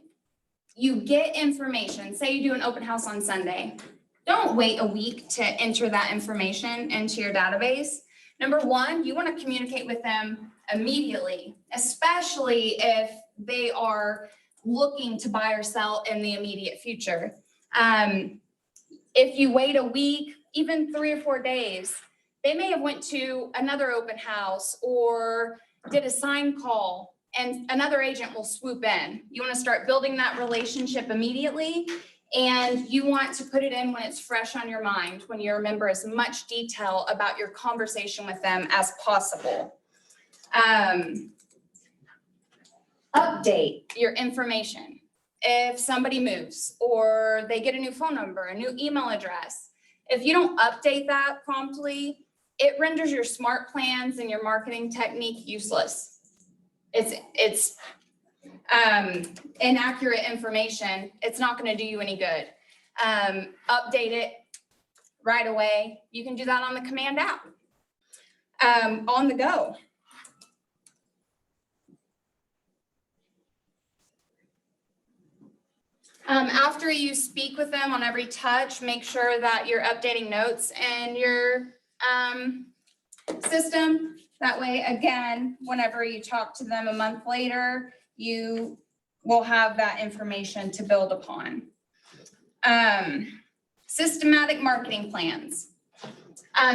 [SPEAKER 1] you get information, say you do an open house on Sunday, don't wait a week to enter that information into your database. Number one, you want to communicate with them immediately, especially if they are looking to buy or sell in the immediate future. If you wait a week, even 3 or 4 days, they may have went to another open house or did a sign call and another agent will swoop in. You want to start building that relationship immediately. And you want to put it in when it's fresh on your mind, when you remember as much detail about your conversation with them as possible. Update your information. If somebody moves or they get a new phone number, a new email address, if you don't update that promptly, it renders your smart plans and your marketing technique useless. It's inaccurate information. It's not going to do you any good. Update it right away. You can do that on the command app, on the go. After you speak with them on every touch, make sure that you're updating notes in your system. That way, again, whenever you talk to them a month later, you will have that information to build upon. Systematic marketing plans.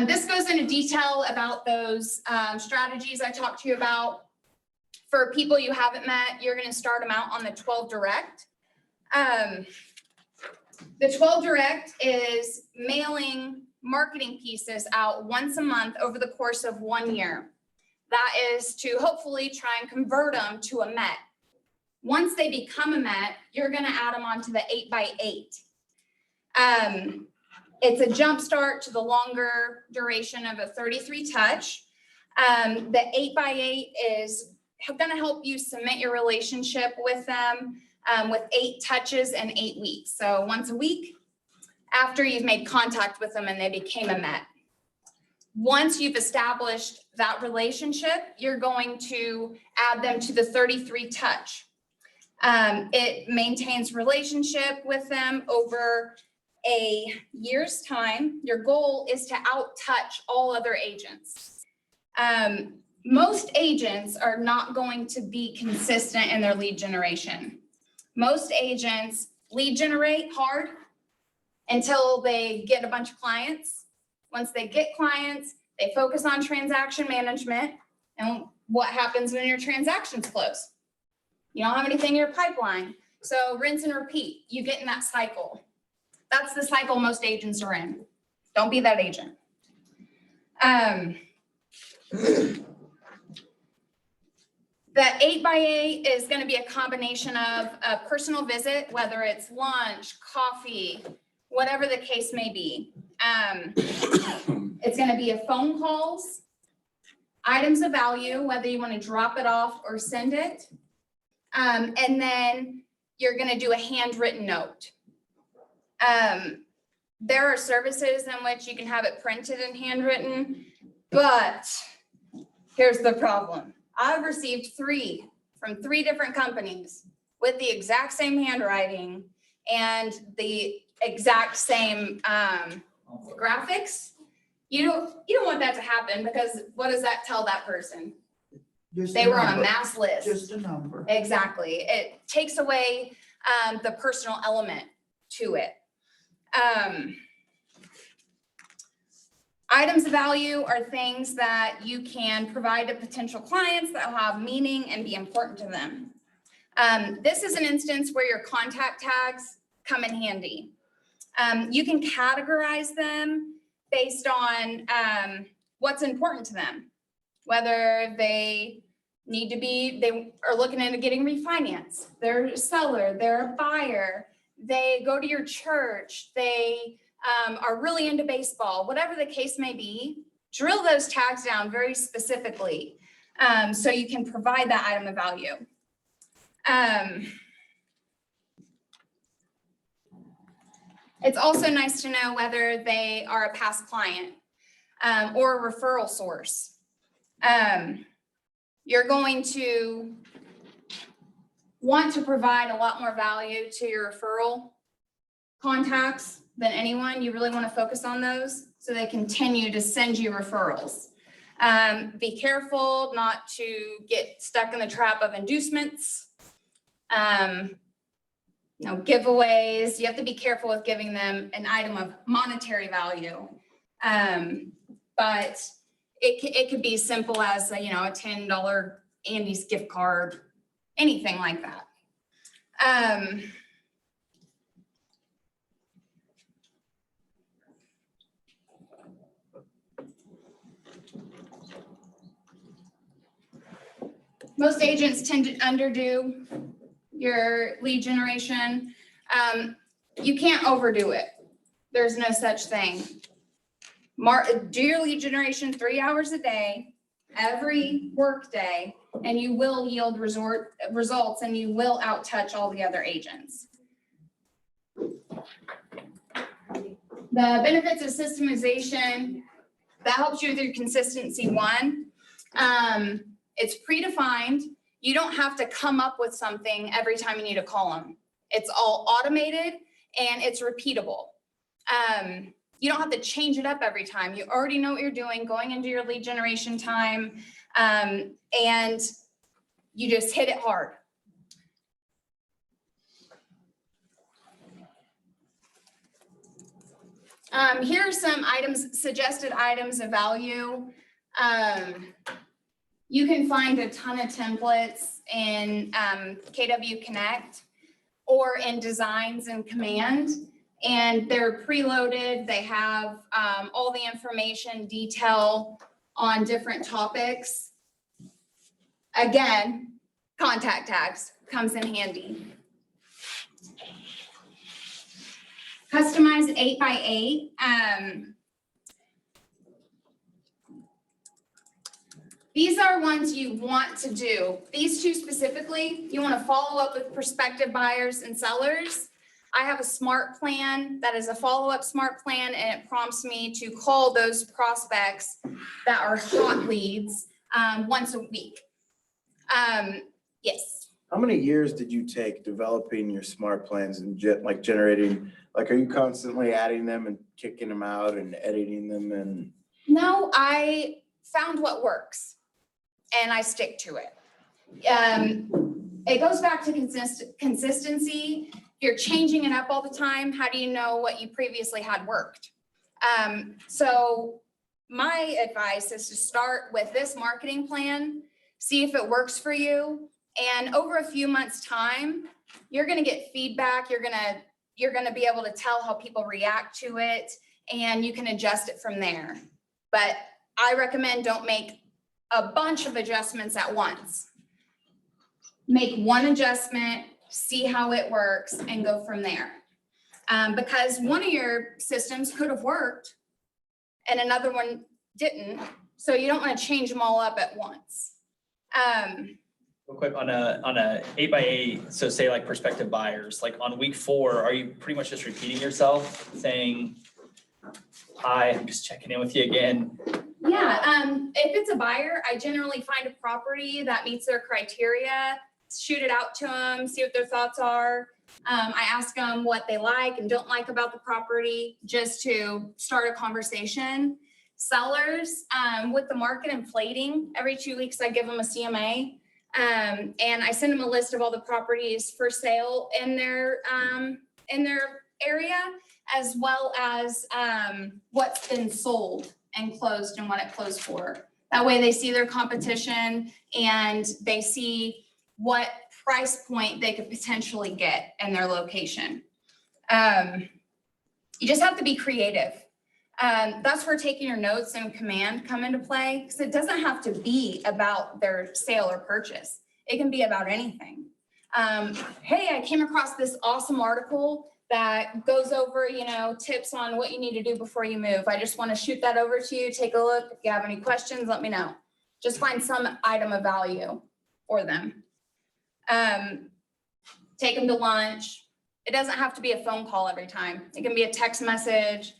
[SPEAKER 1] This goes into detail about those strategies I talked to you about. For people you haven't met, you're gonna start them out on the 12 Direct. The 12 Direct is mailing marketing pieces out once a month over the course of 1 year. That is to hopefully try and convert them to a Met. Once they become a Met, you're gonna add them onto the 8x8. It's a jump start to the longer duration of a 33 touch. The 8x8 is gonna help you cement your relationship with them with 8 touches in 8 weeks. So once a week after you've made contact with them and they became a Met. Once you've established that relationship, you're going to add them to the 33 touch. It maintains relationship with them over a year's time. Your goal is to out-touch all other agents. Most agents are not going to be consistent in their lead generation. Most agents lead generate hard until they get a bunch of clients. Once they get clients, they focus on transaction management. And what happens when your transactions close? You don't have anything in your pipeline. So rinse and repeat. You get in that cycle. That's the cycle most agents are in. Don't be that agent. The 8x8 is going to be a combination of a personal visit, whether it's lunch, coffee, whatever the case may be. It's going to be a phone calls, items of value, whether you want to drop it off or send it. And then you're going to do a handwritten note. There are services in which you can have it printed and handwritten, but here's the problem. I've received 3 from 3 different companies with the exact same handwriting and the exact same graphics. You don't want that to happen, because what does that tell that person?
[SPEAKER 6] Just
[SPEAKER 1] They
[SPEAKER 6] a
[SPEAKER 1] were on a
[SPEAKER 6] number.
[SPEAKER 1] mass list.
[SPEAKER 6] Just a number.
[SPEAKER 1] Exactly. It takes away the personal element to it. Items of value are things that you can provide to potential clients that will have meaning and be important to them. This is an instance where your contact tags come in handy. You can categorize them based on what's important to them, whether they are looking into getting refinance, they're a seller, they're a buyer, they go to your church, they are really into baseball, whatever the case may be. Drill those tags down very specifically so you can provide that item of value. It's also nice to know whether they are a past client or a referral source. You're going to want to provide a lot more value to your referral contacts than anyone. You really want to focus on those so they continue to send you referrals. Be careful not to get stuck in the trap of inducements, giveaways. You have to be careful with giving them an item of monetary value. But it could be simple as a $10 Andy's gift card, anything like that. Most agents tend to underdo your lead generation. You can't overdo it. There's no such thing. Do your lead generation 3 hours a day, every work day, and you will yield results and you will out-touch all the other agents. The benefits of systemization, that helps you with your consistency 1. It's predefined. You don't have to come up with something every time you need to call them. It's all automated and it's repeatable. You don't have to change it up every time. You already know what you're doing going into your lead generation time, and you just hit it hard. Here are some suggested items of value. You can find a ton of templates in KW Connect or in Designs and Command, and they're preloaded. They have all the information, detail on different topics. Again, contact tags comes in handy. Customized 8x8. These are ones you want to do. These two specifically, you want to follow up with prospective buyers and sellers. I have a smart plan that is a follow-up smart plan, and it prompts me to call those prospects that are hot leads once a week. Yes.
[SPEAKER 2] How many years did you take developing your smart plans and generating, like, are you constantly adding them and kicking them out and editing them and?
[SPEAKER 1] No, I found what works and I stick to it. It goes back to consistency. If you're changing it up all the time, how do you know what you previously had worked? So my advice is to start with this marketing plan, see if it works for you. And over a few months' time, you're gonna get feedback. You're gonna be able to tell how people react to it, and you can adjust it from there. But I recommend don't make a bunch of adjustments at once. Make one adjustment, see how it works, and go from there. Because one of your systems could have worked and another one didn't. So you don't want to change them all up at once.
[SPEAKER 9] Real quick, on a 8x8, so say like prospective buyers, like on week 4, are you pretty much just repeating yourself, saying, hi, I'm just checking in with you again?
[SPEAKER 1] Yeah, if it's a buyer, I generally find a property that meets their criteria, shoot it out to them, see what their thoughts are. I ask them what they like and don't like about the property, just to start a conversation. Sellers, with the market inflating, every 2 weeks I give them a CMA. And I send them a list of all the properties for sale in their area, as well as what's been sold and closed and what it closed for. That way they see their competition and they see what price point they could potentially get in their location. You just have to be creative. That's where taking your notes and command come into play, because it doesn't have to be about their sale or purchase. It can be about anything. Hey, I came across this awesome article that goes over, tips on what you need to do before you move. I just want to shoot that over to you. Take a look. If you have any questions, let me know. Just find some item of value for them. Take them to lunch. It doesn't have to be a phone call every time. It can be a text message,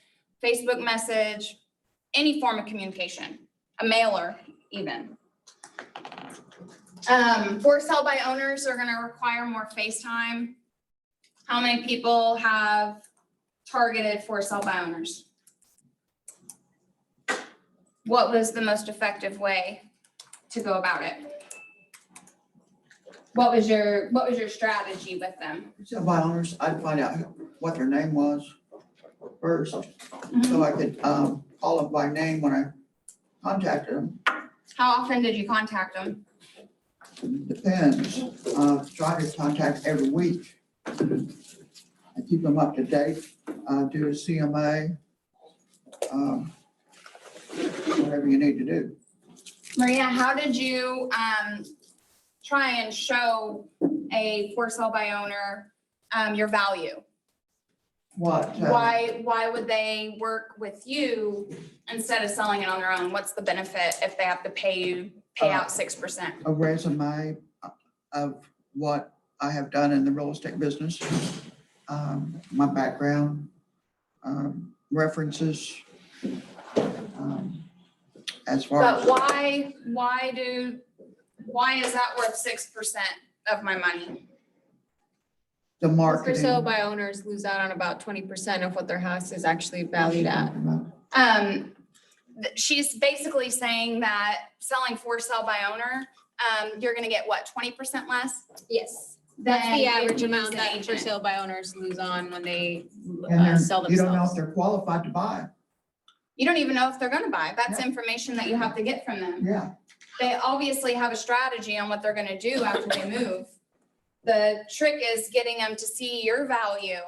[SPEAKER 1] Facebook message, any form of communication, a mailer even. For sell by owners are going to require more FaceTime. How many people have targeted for sell by owners? What was the most effective way to go about it? What was your strategy with them?
[SPEAKER 6] So by owners, I'd find out what their name was first, so I could call them by name when I contacted them.
[SPEAKER 1] How often did you contact them?
[SPEAKER 6] Depends. Try to contact every week. I keep them up to date, do a CMA, whatever you need to do.
[SPEAKER 1] Maria, how did you try and show a for sale by owner your value?
[SPEAKER 6] What?
[SPEAKER 1] Why would they work with you instead of selling it on their own? What's the benefit if they have to pay out 6%?
[SPEAKER 6] A resume of what I have done in the real estate business, my background, references, as far
[SPEAKER 1] But
[SPEAKER 6] as.
[SPEAKER 1] why is that worth 6% of my money?
[SPEAKER 6] The
[SPEAKER 13] For
[SPEAKER 6] marketing.
[SPEAKER 13] sale by owners lose out on about 20% of what their house is actually valued at.
[SPEAKER 1] She's basically saying that selling for sale by owner, you're gonna get what, 20% less?
[SPEAKER 13] Yes.
[SPEAKER 1] That's
[SPEAKER 13] That's the average amount that for sale by owners lose on when they
[SPEAKER 6] And then
[SPEAKER 13] sell
[SPEAKER 6] you don't know if
[SPEAKER 13] themselves.
[SPEAKER 6] they're qualified to buy.
[SPEAKER 1] You don't even know if they're gonna buy. That's
[SPEAKER 6] Yeah.
[SPEAKER 1] information that you have to get from them.
[SPEAKER 6] Yeah.
[SPEAKER 1] they obviously have a strategy on what they're gonna do after they move. The trick is getting them to see your value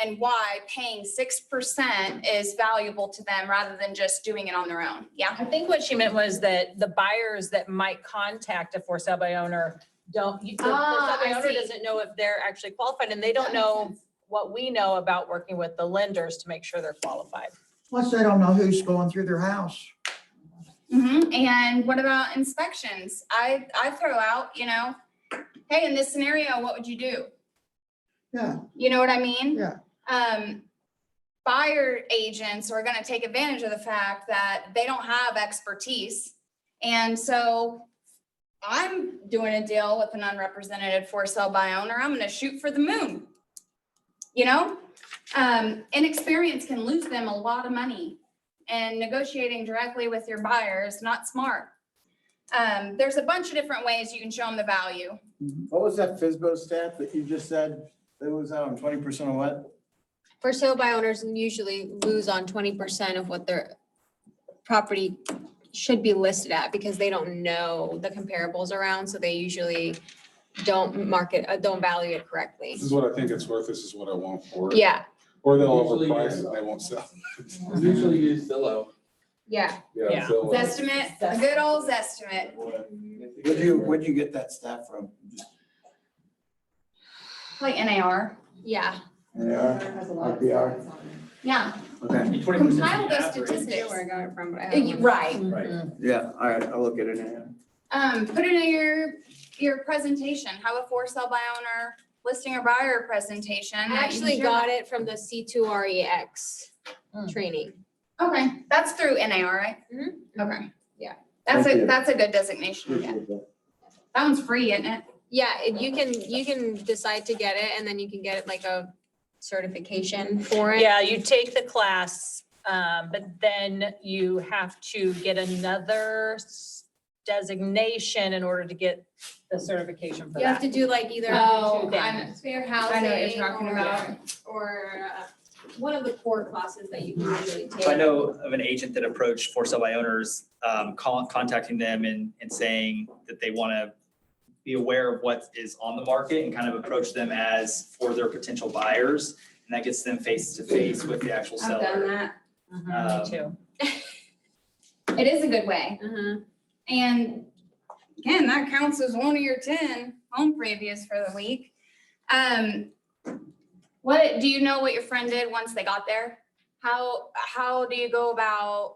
[SPEAKER 1] and why paying 6% is valuable to them rather than just doing it on their own. Yeah.
[SPEAKER 8] I think what she meant was that the buyers that might contact a for sale by owner don't, the for sale by
[SPEAKER 1] I
[SPEAKER 8] owner
[SPEAKER 1] see.
[SPEAKER 8] doesn't know if they're actually qualified, and they don't know what we know about working with the lenders to make sure they're qualified.
[SPEAKER 6] Plus, they don't know who's going through their house.
[SPEAKER 1] And what about inspections? I throw out, you know, hey, in this scenario, what would you do?
[SPEAKER 6] Yeah,
[SPEAKER 1] You know what I mean?
[SPEAKER 6] yeah.
[SPEAKER 1] Buyer agents are gonna take advantage of the fact that they don't have expertise. And so I'm doing a deal with an unrepresented for sale by owner. I'm gonna shoot for the moon. You know, inexperience can lose them a lot of money, and negotiating directly with your buyer is not smart. There's a bunch of different ways you can show them the value.
[SPEAKER 2] What was that FISBO stat that you just said? It was 20% of what?
[SPEAKER 13] For sale by owners usually lose on 20% of what their property should be listed at because they don't know the comparables around, so they usually don't don't value it correctly.
[SPEAKER 11] This is what I think it's worth, this is what I want for it.
[SPEAKER 13] Yeah,
[SPEAKER 11] Or they'll
[SPEAKER 10] Usually,
[SPEAKER 11] overprice it, and they won't sell.
[SPEAKER 10] Usually use Zillow.
[SPEAKER 13] yeah.
[SPEAKER 8] Yeah.
[SPEAKER 11] Zillow.
[SPEAKER 1] Zestimate, a good old Zestimate.
[SPEAKER 2] Where'd you get that stat from?
[SPEAKER 1] Like NAR.
[SPEAKER 13] Yeah.
[SPEAKER 2] NAR, RPR?
[SPEAKER 1] Yeah,
[SPEAKER 2] Okay,
[SPEAKER 9] 20%
[SPEAKER 1] compile those
[SPEAKER 13] I forget
[SPEAKER 1] statistics.
[SPEAKER 13] where I got it from, but I have one.
[SPEAKER 1] Right.
[SPEAKER 9] Right.
[SPEAKER 2] yeah, all right, I'll look at it now.
[SPEAKER 1] Put it in your presentation, have a for sale by owner listing or buyer presentation.
[SPEAKER 13] I actually got it from the C2REX training.
[SPEAKER 1] Okay, that's through NAR, right? Okay.
[SPEAKER 13] Yeah.
[SPEAKER 1] That's
[SPEAKER 2] Thank you.
[SPEAKER 1] that's a good designation to get.
[SPEAKER 2] Appreciate that.
[SPEAKER 1] That one's free, isn't it?
[SPEAKER 13] Yeah, you can decide to get it and then you can get it like a certification for it.
[SPEAKER 8] Yeah, you take the class, but then you have to get another designation in order to get the certification for
[SPEAKER 13] You have
[SPEAKER 8] that.
[SPEAKER 13] to do like either
[SPEAKER 1] Oh,
[SPEAKER 13] fair
[SPEAKER 1] I know what you're
[SPEAKER 13] housing
[SPEAKER 1] talking about.
[SPEAKER 13] or one of the core classes that you can usually take.
[SPEAKER 9] So I know of an agent that approached for sale by owners, contacting them and saying that they want to be aware of what is on the market and kind of approach them as for their potential buyers. And that gets them face to face with the actual
[SPEAKER 1] I've done
[SPEAKER 9] seller.
[SPEAKER 1] that.
[SPEAKER 8] Me too.
[SPEAKER 1] It is a good way.
[SPEAKER 13] Uh-huh.
[SPEAKER 1] And again, that counts as one of your 10 home previews for the week. What, do you know what your friend did once they got there? How do you go about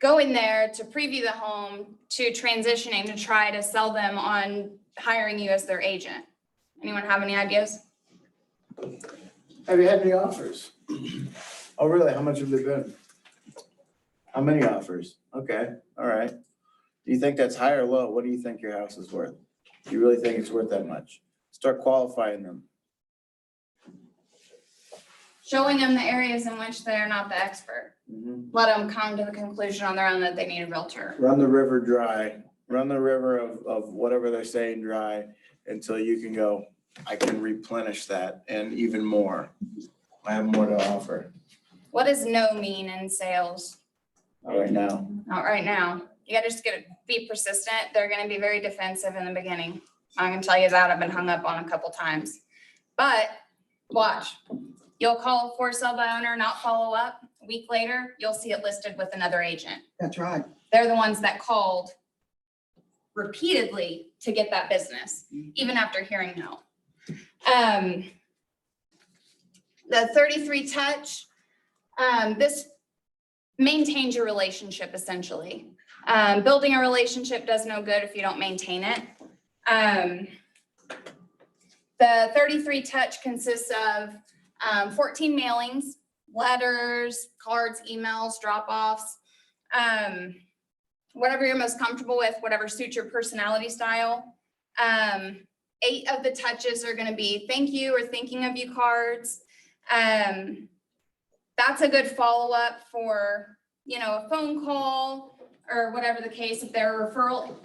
[SPEAKER 1] going there to preview the home to transitioning to try to sell them on hiring you as their agent? Anyone have any ideas?
[SPEAKER 2] Have you had any offers? Oh, really? How much have they been? How many offers? Okay, all right. Do you think that's high or low? What do you think your house is worth? Do you really think it's worth that much? Start qualifying them.
[SPEAKER 1] Showing them the areas in which they're not the expert. Let them come to the conclusion on their own that they need a realtor.
[SPEAKER 2] Run the river dry, run the river of whatever they're saying dry until you can go, I can replenish that and even more. I have more to offer.
[SPEAKER 1] What does no mean in sales?
[SPEAKER 2] All right now.
[SPEAKER 1] Not right now. You gotta just be persistent. They're gonna be very defensive in the beginning. I can tell you that. I've been hung up on a couple times. But watch, you'll call a for sale by owner, not follow up. A week later, you'll see it listed with another agent.
[SPEAKER 6] That's right.
[SPEAKER 1] They're the ones that called repeatedly to get that business, even after hearing no. The 33 touch, this maintains your relationship essentially. Building a relationship does no good if you don't maintain it. The 33 touch consists of 14 mailings, letters, cards, emails, drop-offs, whatever you're most comfortable with, whatever suits your personality style. 8 of the touches are gonna be thank you or thinking of you cards. That's a good follow-up for, you know, a phone call or whatever the case. If they're a referral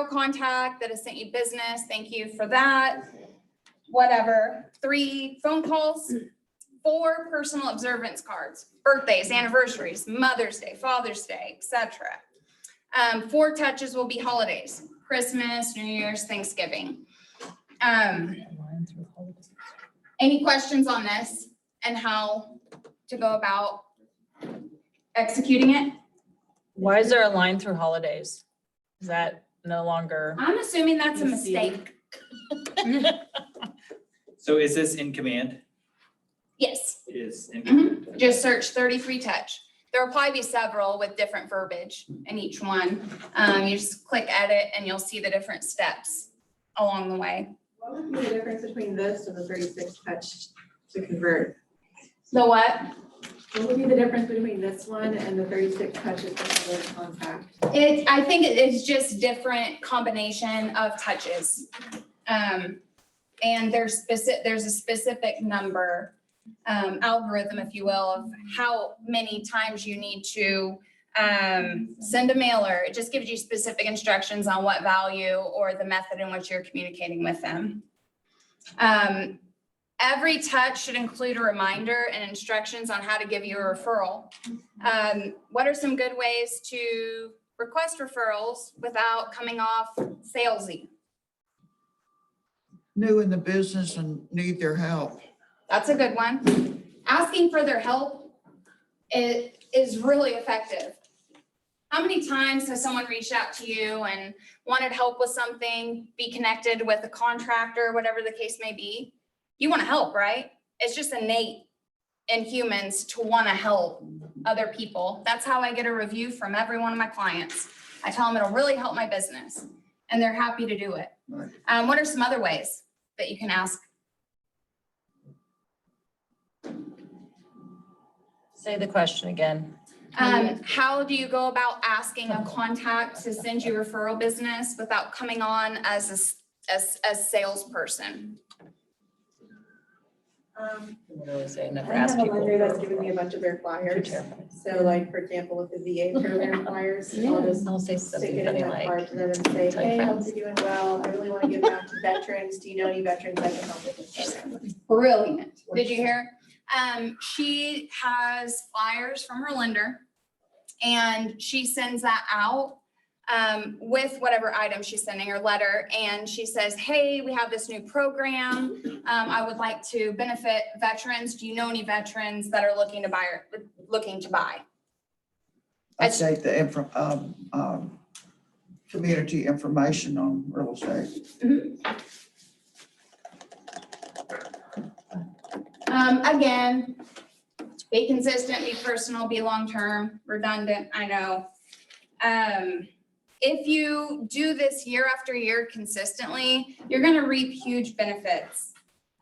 [SPEAKER 1] contact that has sent you business, thank you for that. Whatever. 3 phone calls, 4 personal observance cards, birthdays, anniversaries, Mother's Day, Father's Day, etc. 4 touches will be holidays, Christmas, New Year's, Thanksgiving. Any questions on this and how to go about executing it?
[SPEAKER 8] Why is there a line through holidays? Is that no longer?
[SPEAKER 1] I'm assuming that's a mistake.
[SPEAKER 9] So is this in command?
[SPEAKER 1] Yes.
[SPEAKER 9] It is in command.
[SPEAKER 1] Just search 33 touch. There will probably be several with different verbiage in each one. You just click edit and you'll see the different steps along the way.
[SPEAKER 4] What would be the difference between this and the 36 touch to convert?
[SPEAKER 1] The what?
[SPEAKER 4] What would be the difference between this one and the 36 touches to contact?
[SPEAKER 1] I think it is just different combination of touches. And there's a specific number, algorithm, if you will, of how many times you need to send a mailer. It just gives you specific instructions on what value or the method in which you're communicating with them. Every touch should include a reminder and instructions on how to give you a referral. What are some good ways to request referrals without coming off salesy?
[SPEAKER 6] New in the business and need their help.
[SPEAKER 1] That's a good one. Asking for their help is really effective. How many times has someone reached out to you and wanted help with something, be connected with a contractor, whatever the case may be? You want to help, right? It's just innate in humans to want to help other people. That's how I get a review from every one of my clients. I tell them it'll really help my business, and they're happy to do it.
[SPEAKER 6] Right.
[SPEAKER 1] What are some other ways that you can ask?
[SPEAKER 8] Say the question again.
[SPEAKER 1] How do you go about asking a contact to send you referral business without coming on as a salesperson?
[SPEAKER 8] Really say never
[SPEAKER 4] I
[SPEAKER 8] ask
[SPEAKER 4] have a
[SPEAKER 8] people.
[SPEAKER 4] lender that's given me a bunch of their flyers. So like, for example, with the VA program flyers, I'll just
[SPEAKER 8] I'll say
[SPEAKER 4] stick
[SPEAKER 8] something
[SPEAKER 4] it
[SPEAKER 8] funny
[SPEAKER 4] in my
[SPEAKER 8] like.
[SPEAKER 4] card to them and say,
[SPEAKER 8] Tell your
[SPEAKER 4] hey, I hope
[SPEAKER 8] friends.
[SPEAKER 4] you're doing well. I really want to give back to veterans. Do you know any veterans that can help with this program?
[SPEAKER 1] Brilliant. Did you hear? She has flyers from her lender and she sends that out with whatever item she's sending her letter. And she says, hey, we have this new program. I would like to benefit veterans. Do you know any veterans that are looking to buy?
[SPEAKER 6] Update the community information on real estate.
[SPEAKER 1] Again, be consistent, be personal, be long-term, redundant, I know. If you do this year after year consistently, you're gonna reap huge benefits.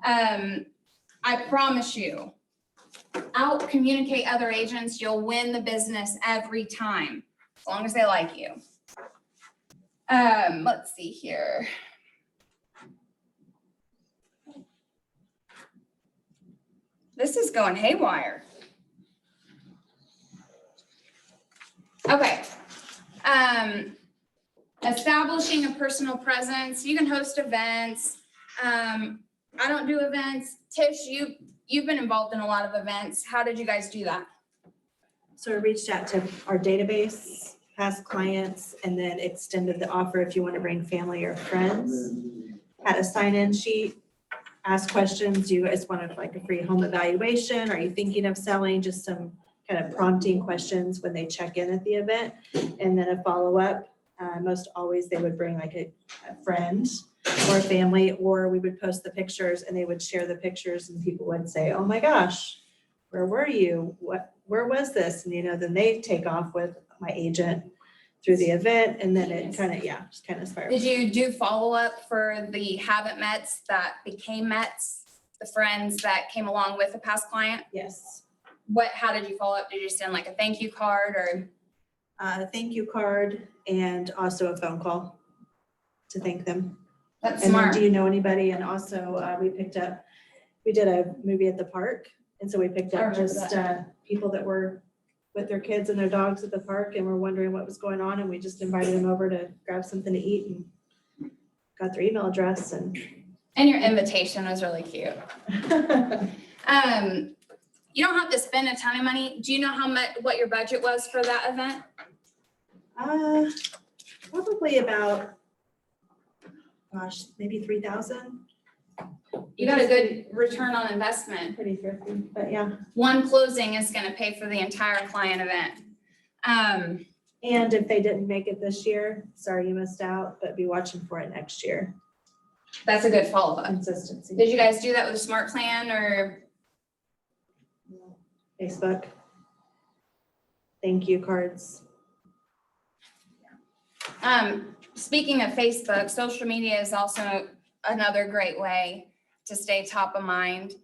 [SPEAKER 1] I promise you, out communicate other agents, you'll win the business every time, as long as they like you. Let's see here. This is going haywire. Okay. Establishing a personal presence. You can host events. I don't do events. Tish, you've been involved in a lot of events. How did you guys do that?
[SPEAKER 7] So I reached out to our database, past clients, and then extended the offer if you want to bring family or friends. Had a sign-in sheet, ask questions. Do you guys want like a free home evaluation? Are you thinking of selling? Just some kind of prompting questions when they check in at the event. And then a follow-up. Most always they would bring like a friend or a family, or we would post the pictures and they would share the pictures and people would say, oh my gosh, where were you? Where was this? And then they take off with my agent through the event, and then it kind of, just kind of spirals.
[SPEAKER 1] Did you do follow-up for the haven't mets that became mets, the friends that came along with a past client?
[SPEAKER 7] Yes.
[SPEAKER 1] How did you follow up? Did you send like a thank you card or?
[SPEAKER 7] A thank you card and also a phone call to thank them.
[SPEAKER 1] That's
[SPEAKER 7] And then,
[SPEAKER 1] smart.
[SPEAKER 7] do you know anybody? And also we did a movie at the park. And so we picked
[SPEAKER 1] I
[SPEAKER 7] up
[SPEAKER 1] remember
[SPEAKER 7] just people that were with their kids and their dogs at the park and were wondering what was going on. And we just invited them over to grab something to eat and got their email address and.
[SPEAKER 1] And your invitation was really cute. You don't have to spend a ton of money. Do you know what your budget was for that event?
[SPEAKER 7] Probably about, gosh, maybe 3,000.
[SPEAKER 1] You got a good return on investment.
[SPEAKER 7] Pretty thrifty, but yeah.
[SPEAKER 1] One closing is gonna pay for the entire client event.
[SPEAKER 7] And if they didn't make it this year, sorry you missed out, but be watching for it next year.
[SPEAKER 1] That's a good follow-up.
[SPEAKER 7] Consistency.
[SPEAKER 1] Did you guys do that with a smart plan or?
[SPEAKER 7] Facebook. Thank you cards.
[SPEAKER 1] Speaking of Facebook, social media is also another great way to stay top of mind.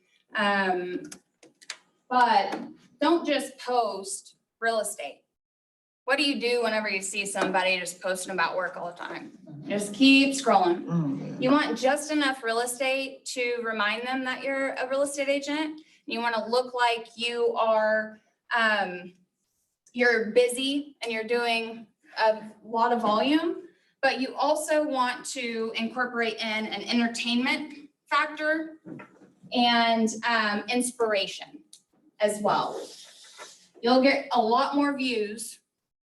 [SPEAKER 1] But don't just post real estate. What do you do whenever you see somebody just posting about work all the time? Just keep scrolling. You want just enough real estate to remind them that you're a real estate agent. You want to look like you are, you're busy and you're doing a lot of volume, but you also want to incorporate in an entertainment factor and inspiration as well. You'll get a lot more views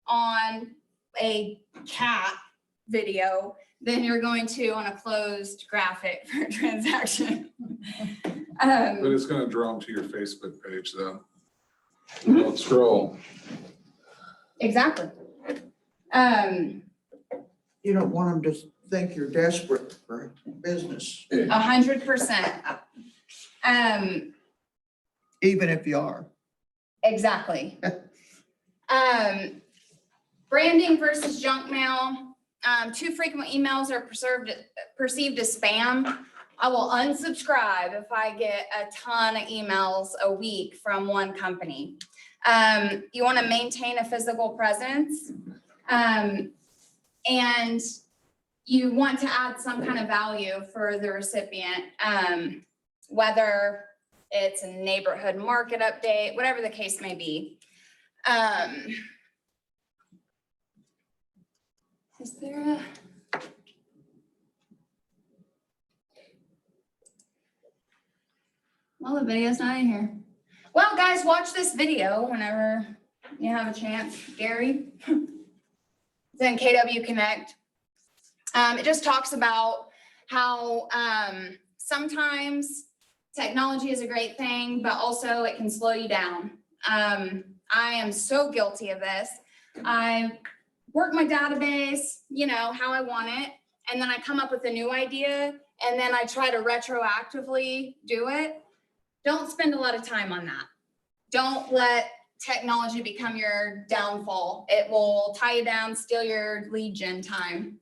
[SPEAKER 1] on a cat video than you're going to on a closed graphic for a transaction.
[SPEAKER 11] But it's gonna draw them to your Facebook page though. Don't scroll.
[SPEAKER 1] Exactly.
[SPEAKER 6] You don't want them to think you're desperate for business,
[SPEAKER 1] 100%.
[SPEAKER 6] even if you are.
[SPEAKER 1] Exactly. Branding versus junk mail. Too frequent emails are perceived as spam. I will unsubscribe if I get a ton of emails a week from one company. You want to maintain a physical presence. And you want to add some kind of value for the recipient, whether it's a neighborhood market update, whatever the case may be. Is there a? Well, the video's not in here. Well, guys, watch this video whenever you have a chance. Gary, it's in KW Connect. It just talks about how sometimes technology is a great thing, but also it can slow you down. I am so guilty of this. I work my database, you know, how I want it, and then I come up with a new idea, and then I try to retroactively do it. Don't spend a lot of time on that. Don't let technology become your downfall. It will tie you down, steal your lead gen time.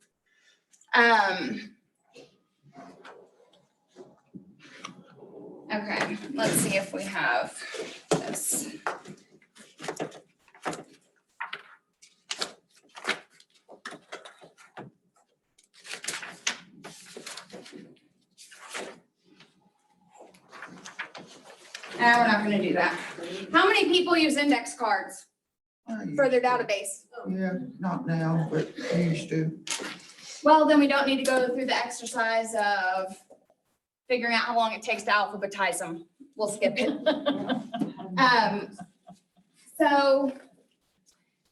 [SPEAKER 1] Okay, let's see if we have this. No, we're not gonna do that. How many people use index cards for their database?
[SPEAKER 6] Yeah, not now, but I used to.
[SPEAKER 1] Well, then we don't need to go through the exercise of figuring out how long it takes to alphabetize them. We'll skip it. So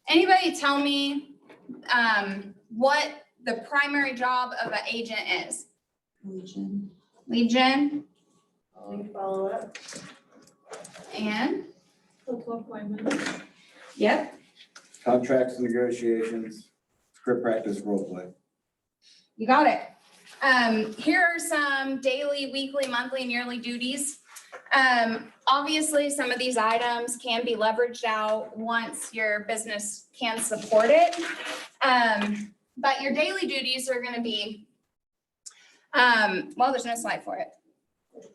[SPEAKER 1] anybody tell me what the primary job of an agent is?
[SPEAKER 7] Legion.
[SPEAKER 1] Lead
[SPEAKER 7] Follow up.
[SPEAKER 1] and?
[SPEAKER 7] Local appointments.
[SPEAKER 1] Yep.
[SPEAKER 2] Contracts and negotiations, script practice, role play.
[SPEAKER 1] You got it. Here are some daily, weekly, monthly, and yearly duties. Obviously, some of these items can be leveraged out once your business can support it. But your daily duties are gonna be, well, there's no slide for it.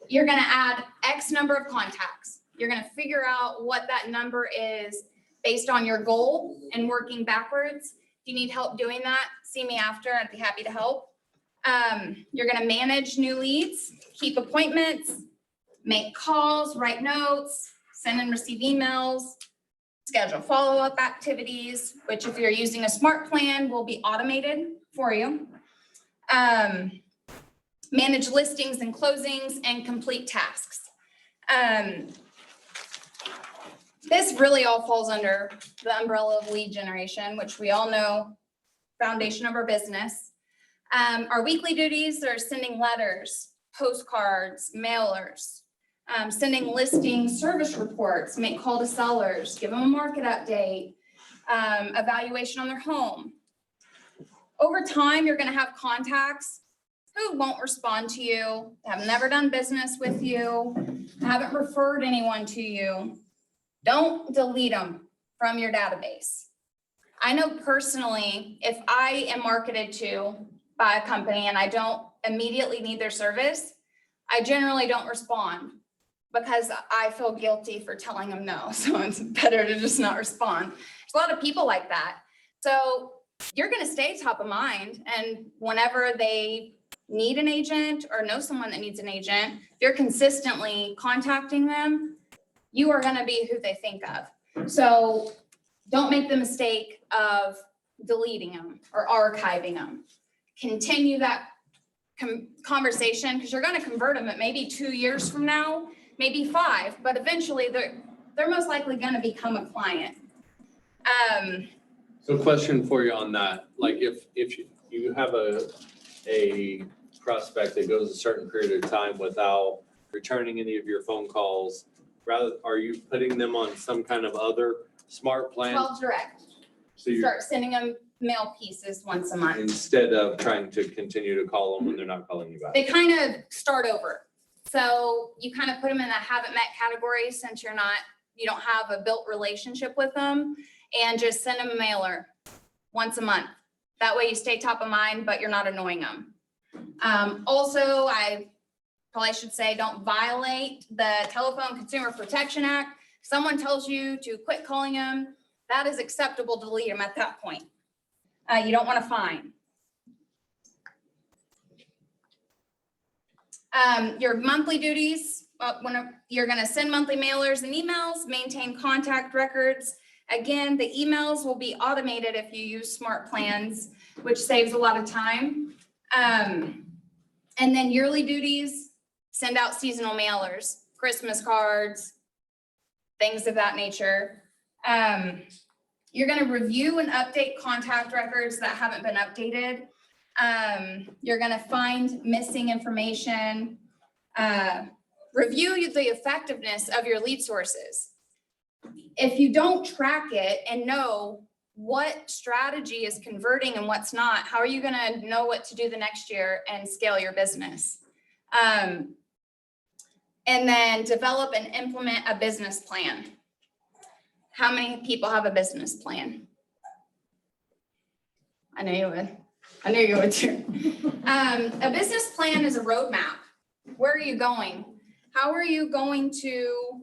[SPEAKER 1] You're gonna add X number of contacts. You're gonna figure out what that number is based on your goal and working backwards. If you need help doing that, see me after. I'd be happy to help. You're gonna manage new leads, keep appointments, make calls, write notes, send and receive emails, schedule follow-up activities, which if you're using a smart plan will be automated for you. Manage listings and closings and complete tasks. this really all falls under the umbrella of lead generation, which we all know, foundation of our business. Our weekly duties are sending letters, postcards, mailers, sending listings, service reports, make call to sellers, give them a market update, evaluation on their home. Over time, you're gonna have contacts who won't respond to you, have never done business with you, haven't referred anyone to you. Don't delete them from your database. I know personally, if I am marketed to by a company and I don't immediately need their service, I generally don't respond because I feel guilty for telling them no. So it's better to just not respond. There's a lot of people like that. So you're gonna stay top of mind, and whenever they need an agent or know someone that needs an agent, if you're consistently contacting them, you are gonna be who they think of. So don't make the mistake of deleting them or archiving them. Continue that conversation, because you're gonna convert them at maybe 2 years from now, maybe 5, but eventually they're most likely gonna become a client.
[SPEAKER 10] So question for you on that, like if you have a prospect that goes a certain period of time without returning any of your phone calls, rather, are you putting them on some kind of other smart plan?
[SPEAKER 1] 12 direct.
[SPEAKER 10] So you,
[SPEAKER 1] Start sending them mail pieces once a month.
[SPEAKER 10] instead of trying to continue to call them when they're not calling you back?
[SPEAKER 1] They kind of start over. So you kind of put them in a haven't met category since you don't have a built relationship with them, and just send them a mailer once a month. That way you stay top of mind, but you're not annoying them. Also, I probably should say, don't violate the Telephone Consumer Protection Act. If someone tells you to quit calling them, that is acceptable to delete them at that point. You don't want to fine. Your monthly duties, when you're going to send monthly mailers and emails, maintain contact records. Again, the emails will be automated if you use smart plans, which saves a lot of time. And then yearly duties, send out seasonal mailers, Christmas cards, things of that nature. You're going to review and update contact records that haven't been updated. You're going to find missing information. Review the effectiveness of your lead sources. If you don't track it and know what strategy is converting and what's not, how are you going to know what to do the next year and scale your business? And then develop and implement a business plan. How many people have a business plan? I know you would. I knew you would too. A business plan is a roadmap. Where are you going? How are you going to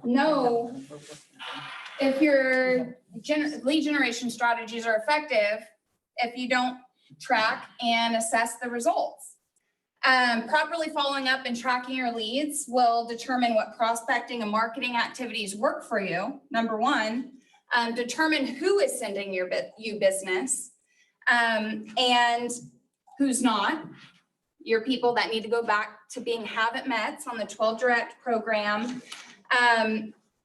[SPEAKER 1] know if your lead generation strategies are effective if you don't track and assess the results? Properly following up and tracking your leads will determine what prospecting and marketing activities work for you. Number one, determine who is sending you business and who's not. Your people that need to go back to being haven't met on the 12 direct program.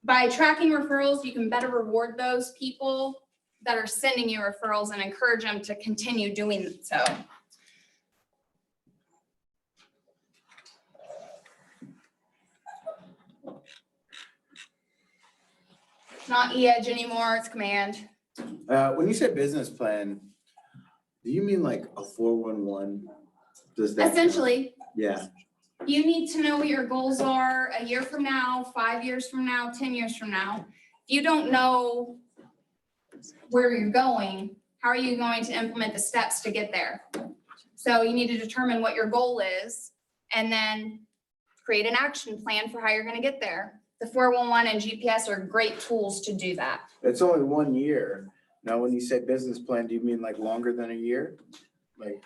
[SPEAKER 1] By tracking referrals, you can better reward those people that are sending you referrals and encourage them to continue doing so. It's not E-Edge anymore, it's Command.
[SPEAKER 2] When you say business plan, do you mean like a 411? Does that?
[SPEAKER 1] Essentially,
[SPEAKER 2] Yeah,
[SPEAKER 1] you need to know what your goals are a year from now, 5 years from now, 10 years from now. If you don't know where you're going, how are you going to implement the steps to get there? So you need to determine what your goal is and then create an action plan for how you're going to get there. The 411 and GPS are great tools to do that.
[SPEAKER 2] it's only 1 year. Now, when you say business plan, do you mean like longer than a year? Like,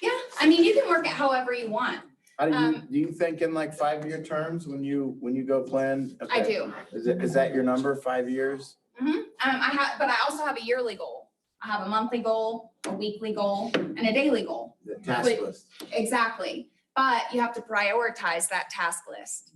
[SPEAKER 1] Yeah, I mean, you can work it however you want.
[SPEAKER 2] how do you think in like 5-year terms when you go plan?
[SPEAKER 1] I
[SPEAKER 2] Okay.
[SPEAKER 1] do.
[SPEAKER 2] Is that your number, 5 years?
[SPEAKER 1] But I also have a yearly goal. I have a monthly goal, a weekly goal, and a daily goal.
[SPEAKER 2] The task
[SPEAKER 1] Wait.
[SPEAKER 2] list.
[SPEAKER 1] Exactly. But you have to prioritize that task list.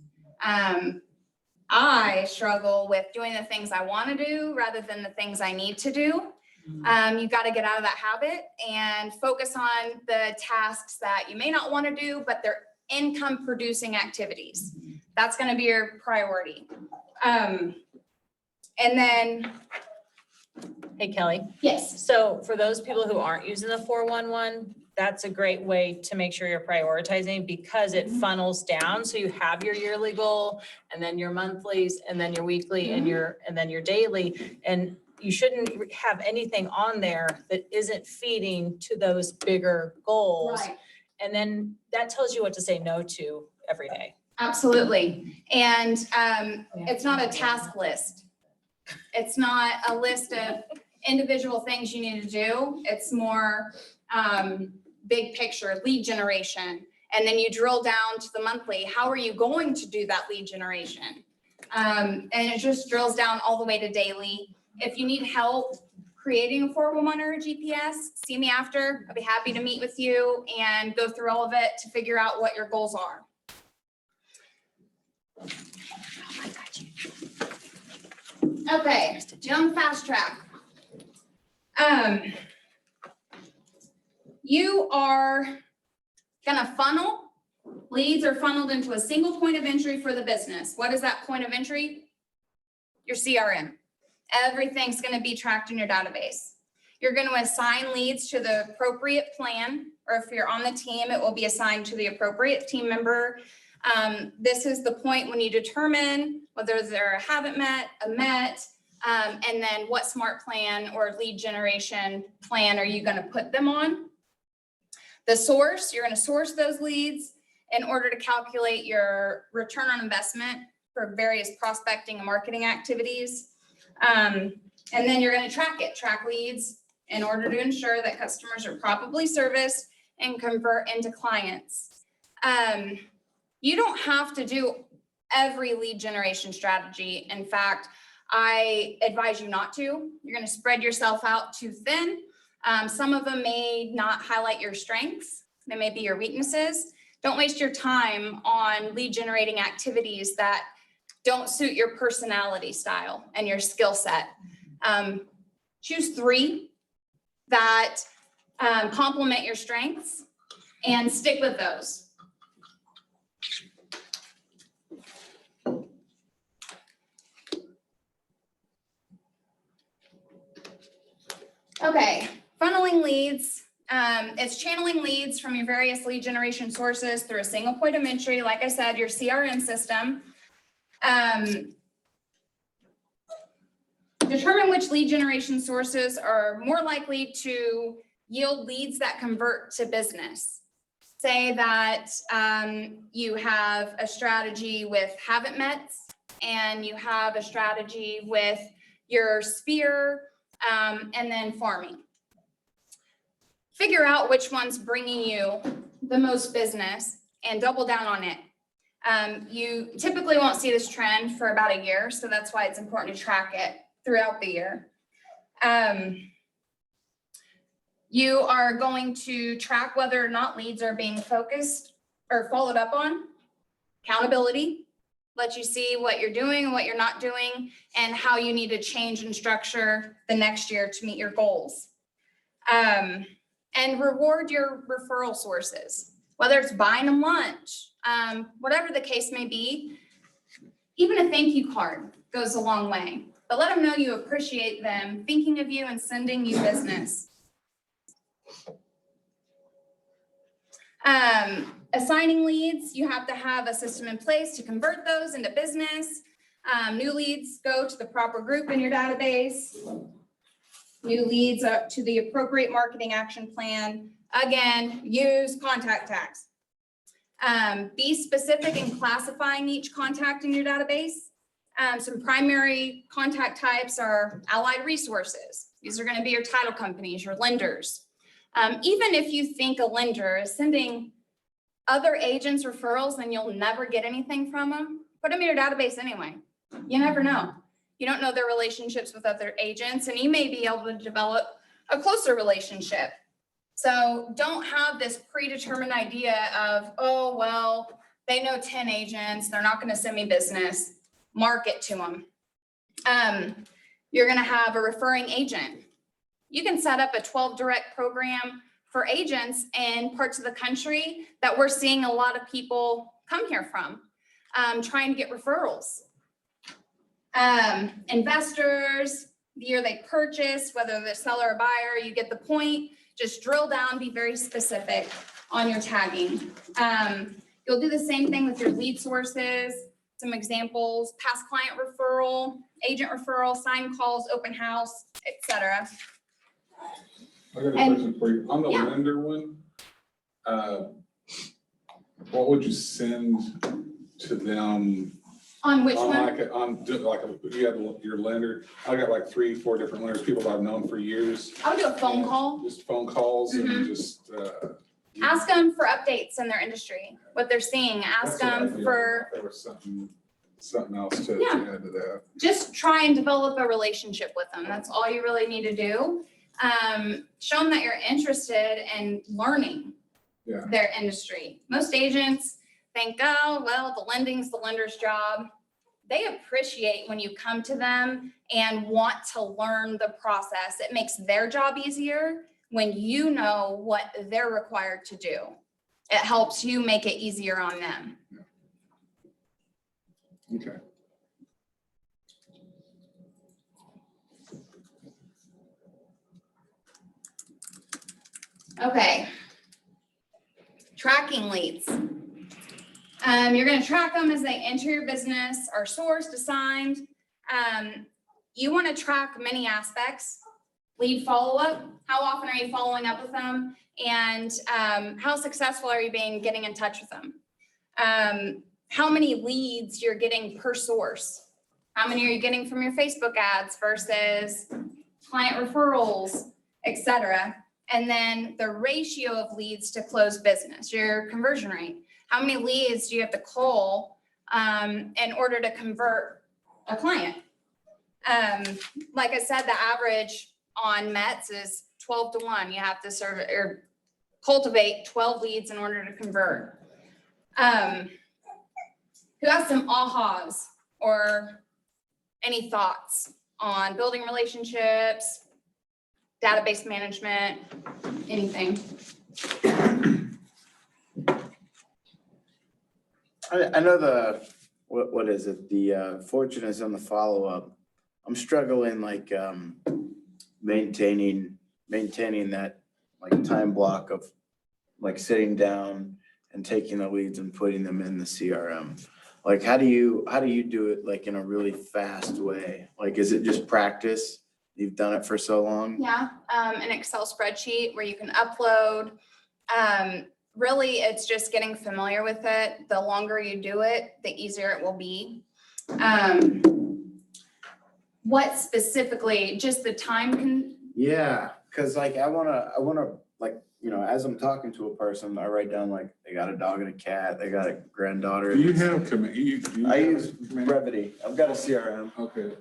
[SPEAKER 1] I struggle with doing the things I want to do rather than the things I need to do. You've got to get out of that habit and focus on the tasks that you may not want to do, but they're income producing activities. That's going to be your priority. And then,
[SPEAKER 8] Hey, Kelly.
[SPEAKER 1] yes,
[SPEAKER 8] So for those people who aren't using the 411, that's a great way to make sure you're prioritizing because it funnels down. So you have your yearly goal and then your monthlies and then your weekly and then your daily. And you shouldn't have anything on there that isn't feeding to those bigger goals.
[SPEAKER 1] right.
[SPEAKER 8] And then that tells you what to say no to every day.
[SPEAKER 1] Absolutely. And it's not a task list. It's not a list of individual things you need to do. It's more big picture, lead generation. And then you drill down to the monthly. How are you going to do that lead generation? And it just drills down all the way to daily. If you need help creating a 411 or a GPS, see me after. I'll be happy to meet with you and go through all of it to figure out what your goals are. Okay, young fast track. You are gonna funnel. Leads are funneled into a single point of entry for the business. What is that point of entry? Your CRM. Everything's gonna be tracked in your database. You're gonna assign leads to the appropriate plan, or if you're on the team, it will be assigned to the appropriate team member. This is the point when you determine whether they're a haven't met, a met, and then what smart plan or lead generation plan are you gonna put them on? The source, you're gonna source those leads in order to calculate your return on investment for various prospecting and marketing activities. And then you're gonna track leads in order to ensure that customers are properly serviced and convert into clients. You don't have to do every lead generation strategy. In fact, I advise you not to. You're gonna spread yourself out too thin. Some of them may not highlight your strengths. They may be your weaknesses. Don't waste your time on lead generating activities that don't suit your personality style and your skill set. Choose 3 that complement your strengths and stick with those. Okay, funneling leads. It's channeling leads from your various lead generation sources through a single point of entry. Like I said, your CRM system. Determine which lead generation sources are more likely to yield leads that convert to business. Say that you have a strategy with haven't mets and you have a strategy with your sphere and then farming. Figure out which one's bringing you the most business and double down on it. You typically won't see this trend for about a year, so that's why it's important to track it throughout the year. You are going to track whether or not leads are being focused or followed up on. Accountability, let you see what you're doing, what you're not doing, and how you need to change and structure the next year to meet your goals. And reward your referral sources, whether it's buying them lunch, whatever the case may be. Even a thank you card goes a long way, but let them know you appreciate them thinking of you and sending you business. Assigning leads, you have to have a system in place to convert those into business. New leads go to the proper group in your database. New leads up to the appropriate marketing action plan. Again, use contact tags. Be specific in classifying each contact in your database. Some primary contact types are allied resources. These are going to be your title companies, your lenders. Even if you think a lender is sending other agents referrals and you'll never get anything from them, put them in your database anyway. You never know. You don't know their relationships with other agents, and you may be able to develop a closer relationship. So don't have this predetermined idea of, oh, well, they know 10 agents, they're not going to send me business. market to them. You're gonna have a referring agent. You can set up a 12 direct program for agents in parts of the country that we're seeing a lot of people come here from, trying to get referrals. Investors, the year they purchase, whether they're seller or buyer, you get the point. Just drill down, be very specific on your tagging. You'll do the same thing with your lead sources, some examples, past client referral, agent referral, sign calls, open house, etc.
[SPEAKER 11] I got a
[SPEAKER 1] And-
[SPEAKER 11] question for you. On the
[SPEAKER 1] Yeah.
[SPEAKER 11] lender one, what would you send to them?
[SPEAKER 1] On which
[SPEAKER 11] On
[SPEAKER 1] one?
[SPEAKER 11] like, you had your lender, I got like 3, 4 different lenders, people I've known for years.
[SPEAKER 1] I would do a phone call.
[SPEAKER 11] Just phone calls and
[SPEAKER 1] Mhm.
[SPEAKER 11] just,
[SPEAKER 1] Ask them for updates in their industry, what they're seeing. Ask
[SPEAKER 11] that's what I
[SPEAKER 1] them
[SPEAKER 11] did.
[SPEAKER 1] for,
[SPEAKER 11] There was something else to
[SPEAKER 1] Yeah.
[SPEAKER 11] add to that.
[SPEAKER 1] just try and develop a relationship with them. That's all you really need to do. Show them that you're interested in learning
[SPEAKER 11] Yeah.
[SPEAKER 1] their industry. Most agents think, oh, well, the lending's the lender's job. They appreciate when you come to them and want to learn the process. It makes their job easier when you know what they're required to do. It helps you make it easier on them.
[SPEAKER 11] Okay.
[SPEAKER 1] Okay. Tracking leads. You're gonna track them as they enter your business, are sourced, assigned. You wanna track many aspects. Lead follow-up, how often are you following up with them? And how successful are you being getting in touch with them? How many leads you're getting per source? How many are you getting from your Facebook ads versus client referrals, et cetera? And then the ratio of leads to close business, your conversion rate. How many leads do you have to call in order to convert a client? Like I said, the average on Mets is 12-1. You have to serve or cultivate 12 leads in order to convert. Who has some ahas or any thoughts on building relationships, database management, anything?
[SPEAKER 2] I know what is it? The fortune is on the follow-up. I'm struggling like maintaining that like time block of like sitting down and taking the leads and putting them in the CRM. Like, how do you do it like in a really fast way? Like, is it just practice? You've done it for so long?
[SPEAKER 1] Yeah, an Excel spreadsheet where you can upload. Really, it's just getting familiar with it. The longer you do it, the easier it will be. What specifically, just the time
[SPEAKER 2] Yeah, cause like I wanna like, you know, as I'm talking to a person, I write down like, they got a dog and a cat, they got a granddaughter.
[SPEAKER 11] Do you have command?
[SPEAKER 2] I use Brevity. I've got a CRM.
[SPEAKER 11] Okay,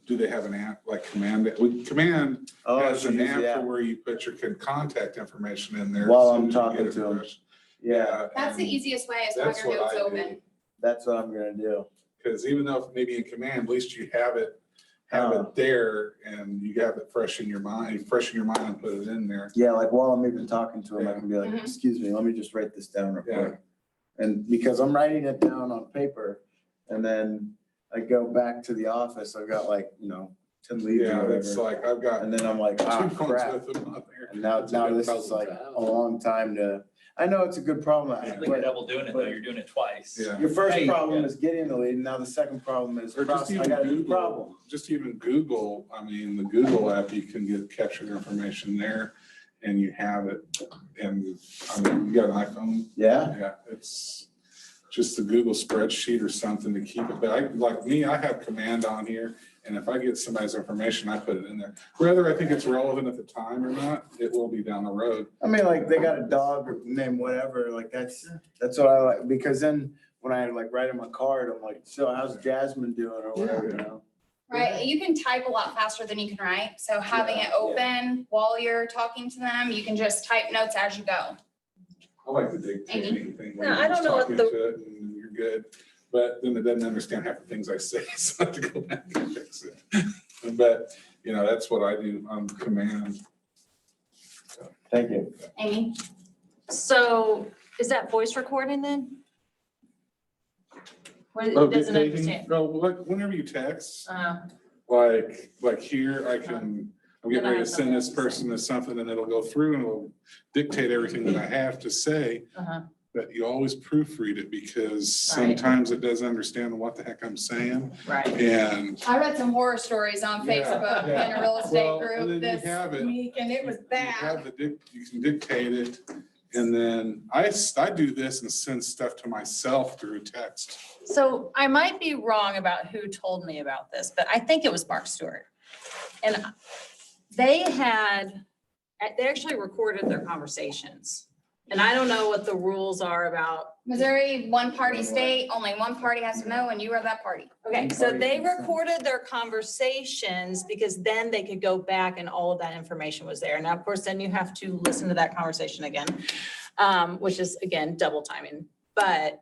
[SPEAKER 11] do they have an app like Command? Command
[SPEAKER 2] Oh, I
[SPEAKER 11] has
[SPEAKER 2] should
[SPEAKER 11] an
[SPEAKER 2] use
[SPEAKER 11] app
[SPEAKER 2] the
[SPEAKER 11] for
[SPEAKER 2] app
[SPEAKER 11] where you put your contact information in there.
[SPEAKER 2] While
[SPEAKER 11] as
[SPEAKER 2] I'm
[SPEAKER 11] soon as you
[SPEAKER 2] talking
[SPEAKER 11] get it
[SPEAKER 2] to 'em.
[SPEAKER 11] fresh.
[SPEAKER 2] Yeah,
[SPEAKER 1] That's the
[SPEAKER 11] and
[SPEAKER 1] easiest way as long as
[SPEAKER 11] that's
[SPEAKER 1] your
[SPEAKER 11] what
[SPEAKER 1] note's
[SPEAKER 11] I do.
[SPEAKER 1] open.
[SPEAKER 2] that's what I'm gonna do.
[SPEAKER 11] Because even though maybe in Command, at least you have it there and you have it fresh in your mind and put it in there.
[SPEAKER 2] Yeah, like while I'm even talking to him, I can be like,
[SPEAKER 1] Mhm.
[SPEAKER 2] excuse me, let me just write this down real
[SPEAKER 11] Yeah.
[SPEAKER 2] quick. And because I'm writing it down on paper and then I go back to the office, I've got like, 10 leads or
[SPEAKER 11] Yeah, it's
[SPEAKER 2] whatever.
[SPEAKER 11] like, I've got
[SPEAKER 2] And then I'm like,
[SPEAKER 11] two
[SPEAKER 2] ah,
[SPEAKER 11] phones
[SPEAKER 2] crap.
[SPEAKER 11] with them on there.
[SPEAKER 2] And now
[SPEAKER 10] That's a good
[SPEAKER 2] this is
[SPEAKER 10] problem
[SPEAKER 2] like
[SPEAKER 10] to have.
[SPEAKER 2] a long time I know it's a good problem.
[SPEAKER 9] I think you're double doing it though, you're doing it twice.
[SPEAKER 11] Yeah.
[SPEAKER 2] Your first
[SPEAKER 9] Hey,
[SPEAKER 2] problem
[SPEAKER 9] yeah.
[SPEAKER 2] is getting the lead. Now the second problem is,
[SPEAKER 11] Or just
[SPEAKER 2] I
[SPEAKER 11] even
[SPEAKER 2] got a new
[SPEAKER 11] Google,
[SPEAKER 2] problem.
[SPEAKER 11] just even Google, I mean, the Google app, you can capture the information there and you have it. And I mean, you got an iPhone?
[SPEAKER 2] Yeah,
[SPEAKER 11] Yeah, it's just the Google spreadsheet or something to keep it. But I have Command on here. And if I get somebody's information, I put it in there. Whether I think it's relevant at the time or not, it will be down the road.
[SPEAKER 2] I mean, like they got a dog or name whatever, like that's what I like, because then when I like write him a card, I'm like, so how's Jasmine doing or whatever, you know?
[SPEAKER 1] Right, you can type a lot faster than you can write, so having it open while you're talking to them, you can just type notes as you go.
[SPEAKER 11] I like the dictating thing. where
[SPEAKER 8] Yeah,
[SPEAKER 11] you're
[SPEAKER 8] I don't
[SPEAKER 11] just
[SPEAKER 8] know what
[SPEAKER 11] talking
[SPEAKER 8] the-
[SPEAKER 11] to it and you're good. but then it doesn't understand half the things I say, so I have to go back and fix it. But, you know, that's what I do on command.
[SPEAKER 2] Thank you.
[SPEAKER 1] Amy?
[SPEAKER 8] So is that voice recording then? What, it
[SPEAKER 11] Oh,
[SPEAKER 8] doesn't
[SPEAKER 11] dictating,
[SPEAKER 8] understand?
[SPEAKER 11] no, whenever you text,
[SPEAKER 8] Uh,
[SPEAKER 11] like here, I'm getting
[SPEAKER 8] Then I
[SPEAKER 11] ready to
[SPEAKER 8] have
[SPEAKER 11] send this
[SPEAKER 8] something to
[SPEAKER 11] person to something and it'll go through and it'll dictate everything that I have to say.
[SPEAKER 8] uh-huh.
[SPEAKER 11] But you always proofread it because
[SPEAKER 8] Right.
[SPEAKER 11] sometimes it doesn't understand what the heck I'm saying.
[SPEAKER 8] Right.
[SPEAKER 11] And
[SPEAKER 1] I read some horror stories on
[SPEAKER 11] Yeah,
[SPEAKER 1] Facebook
[SPEAKER 11] yeah.
[SPEAKER 1] in a real estate
[SPEAKER 11] Well, and
[SPEAKER 1] group
[SPEAKER 11] then you
[SPEAKER 1] this
[SPEAKER 11] have it.
[SPEAKER 1] week, and it was
[SPEAKER 11] you
[SPEAKER 1] bad.
[SPEAKER 11] have you can dictate it. And then I do this and send stuff to myself through text.
[SPEAKER 8] So I might be wrong about who told me about this, but I think it was Mark Stewart. And they actually recorded their conversations. And I don't know what the rules are about.
[SPEAKER 1] Missouri, one party state, only one party has to know, and you are that party.
[SPEAKER 8] Okay, so they recorded their conversations because then they could go back and all of that information was there. Now, of course, then you have to listen to that conversation again, which is again, double timing. But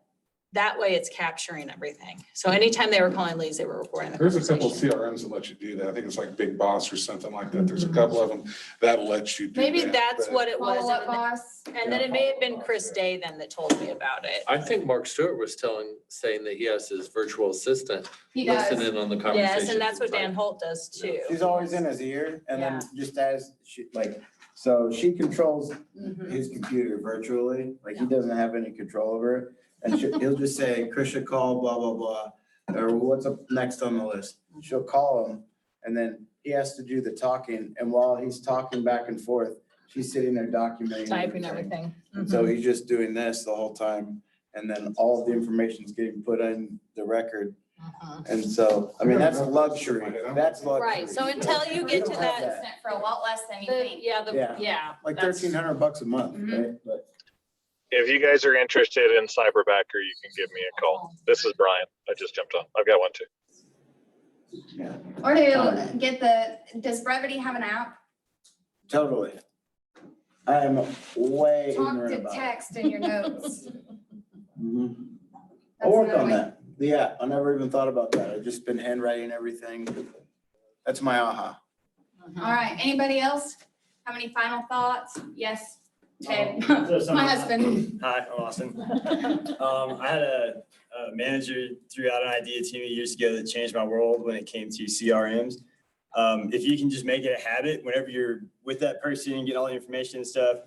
[SPEAKER 8] that way it's capturing everything. So anytime they were calling leads, they were recording the
[SPEAKER 11] There's a couple
[SPEAKER 8] conversation.
[SPEAKER 11] CRMs that let you do that. I think it's like Big Boss or something like that. There's a couple of them that let you do that.
[SPEAKER 8] Maybe that's
[SPEAKER 11] but-
[SPEAKER 8] what it was.
[SPEAKER 1] Follow up, boss.
[SPEAKER 8] And then it may have been Chris Day then that told me about it.
[SPEAKER 10] I think Mark Stewart was saying that he has his virtual assistant
[SPEAKER 1] He does.
[SPEAKER 10] listen in on the conversation.
[SPEAKER 8] Yes, and that's what Dan Holt does too.
[SPEAKER 2] She's always in his ear and then
[SPEAKER 8] Yeah.
[SPEAKER 2] just as she, like, so she controls
[SPEAKER 8] Mhm.
[SPEAKER 2] his computer virtually, like he doesn't have any control over it. And he'll just say, Chris should call, blah, blah, blah, or what's up next on the list? She'll call him and then he has to do the talking. And while he's talking back and forth, she's sitting there documenting
[SPEAKER 8] Typing everything.
[SPEAKER 2] And so he's just doing this the whole time. And then all of the information's getting put in the record.
[SPEAKER 8] Mhm.
[SPEAKER 2] And so, I mean, that's luxury. That's luxury.
[SPEAKER 8] Right, so until you get to
[SPEAKER 2] We don't have
[SPEAKER 8] that,
[SPEAKER 1] For a lot less than you think.
[SPEAKER 8] yeah.
[SPEAKER 2] Like
[SPEAKER 8] that's-
[SPEAKER 2] $1,300 a month,
[SPEAKER 1] Mhm.
[SPEAKER 2] right? But
[SPEAKER 14] If you guys are interested in cyberbacker, you can give me a call. This is Brian. I just jumped on. I've got one too.
[SPEAKER 2] yeah,
[SPEAKER 1] Or to get does Brevity have an app?
[SPEAKER 2] totally. I am way
[SPEAKER 1] Talk
[SPEAKER 2] ignorant
[SPEAKER 1] to
[SPEAKER 2] about it.
[SPEAKER 1] text in your notes.
[SPEAKER 2] Mhm.
[SPEAKER 1] That's
[SPEAKER 2] I'll work on
[SPEAKER 1] annoying.
[SPEAKER 2] that. Yeah, I never even thought about that. I've just been handwriting everything. That's my aha.
[SPEAKER 8] Mhm.
[SPEAKER 1] All right, anybody else have any final thoughts? Yes, Ted,
[SPEAKER 3] So
[SPEAKER 1] my husband.
[SPEAKER 3] Hi, I'm Austin. I had a manager threw out an idea to me years ago that changed my world when it came to CRMs. If you can just make it a habit, whenever you're with that person and get all the information and stuff,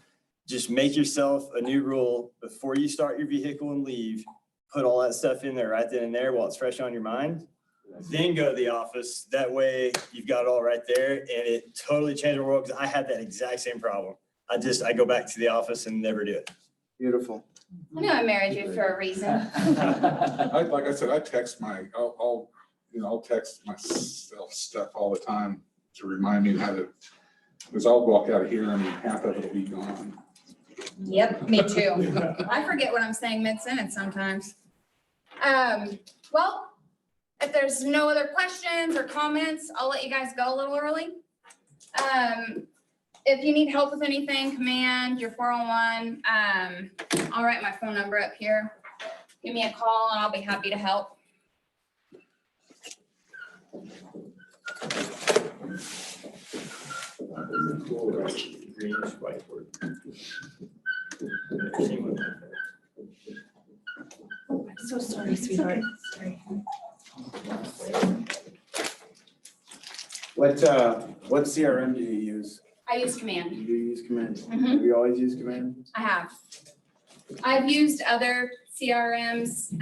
[SPEAKER 3] just make yourself a new rule before you start your vehicle and leave. Put all that stuff in there right then and there while it's fresh on your mind. Then go to the office. That way you've got it all right there, and it totally changed the world because I had that exact same problem. I go back to the office and never do it.
[SPEAKER 2] Beautiful.
[SPEAKER 1] I knew I married you for a reason.
[SPEAKER 11] Like I said, I text I'll text myself stuff all the time to remind me how to, because I'll walk out of here and half of it'll be gone.
[SPEAKER 1] Yep, me too. I forget what I'm saying mid-sentence sometimes. Well, if there's no other questions or comments, I'll let you guys go a little early. If you need help with anything, command, your 401, I'll write my phone number up here. Give me a call and I'll be happy to help.
[SPEAKER 3] Greenish whiteboard.
[SPEAKER 7] I'm so sorry, sweetheart. Sorry.
[SPEAKER 2] What CRM do you use?
[SPEAKER 1] I use command.
[SPEAKER 2] Do you use Command?
[SPEAKER 1] Mhm.
[SPEAKER 2] Have you always used Command?
[SPEAKER 1] I have. I've used other CRMs,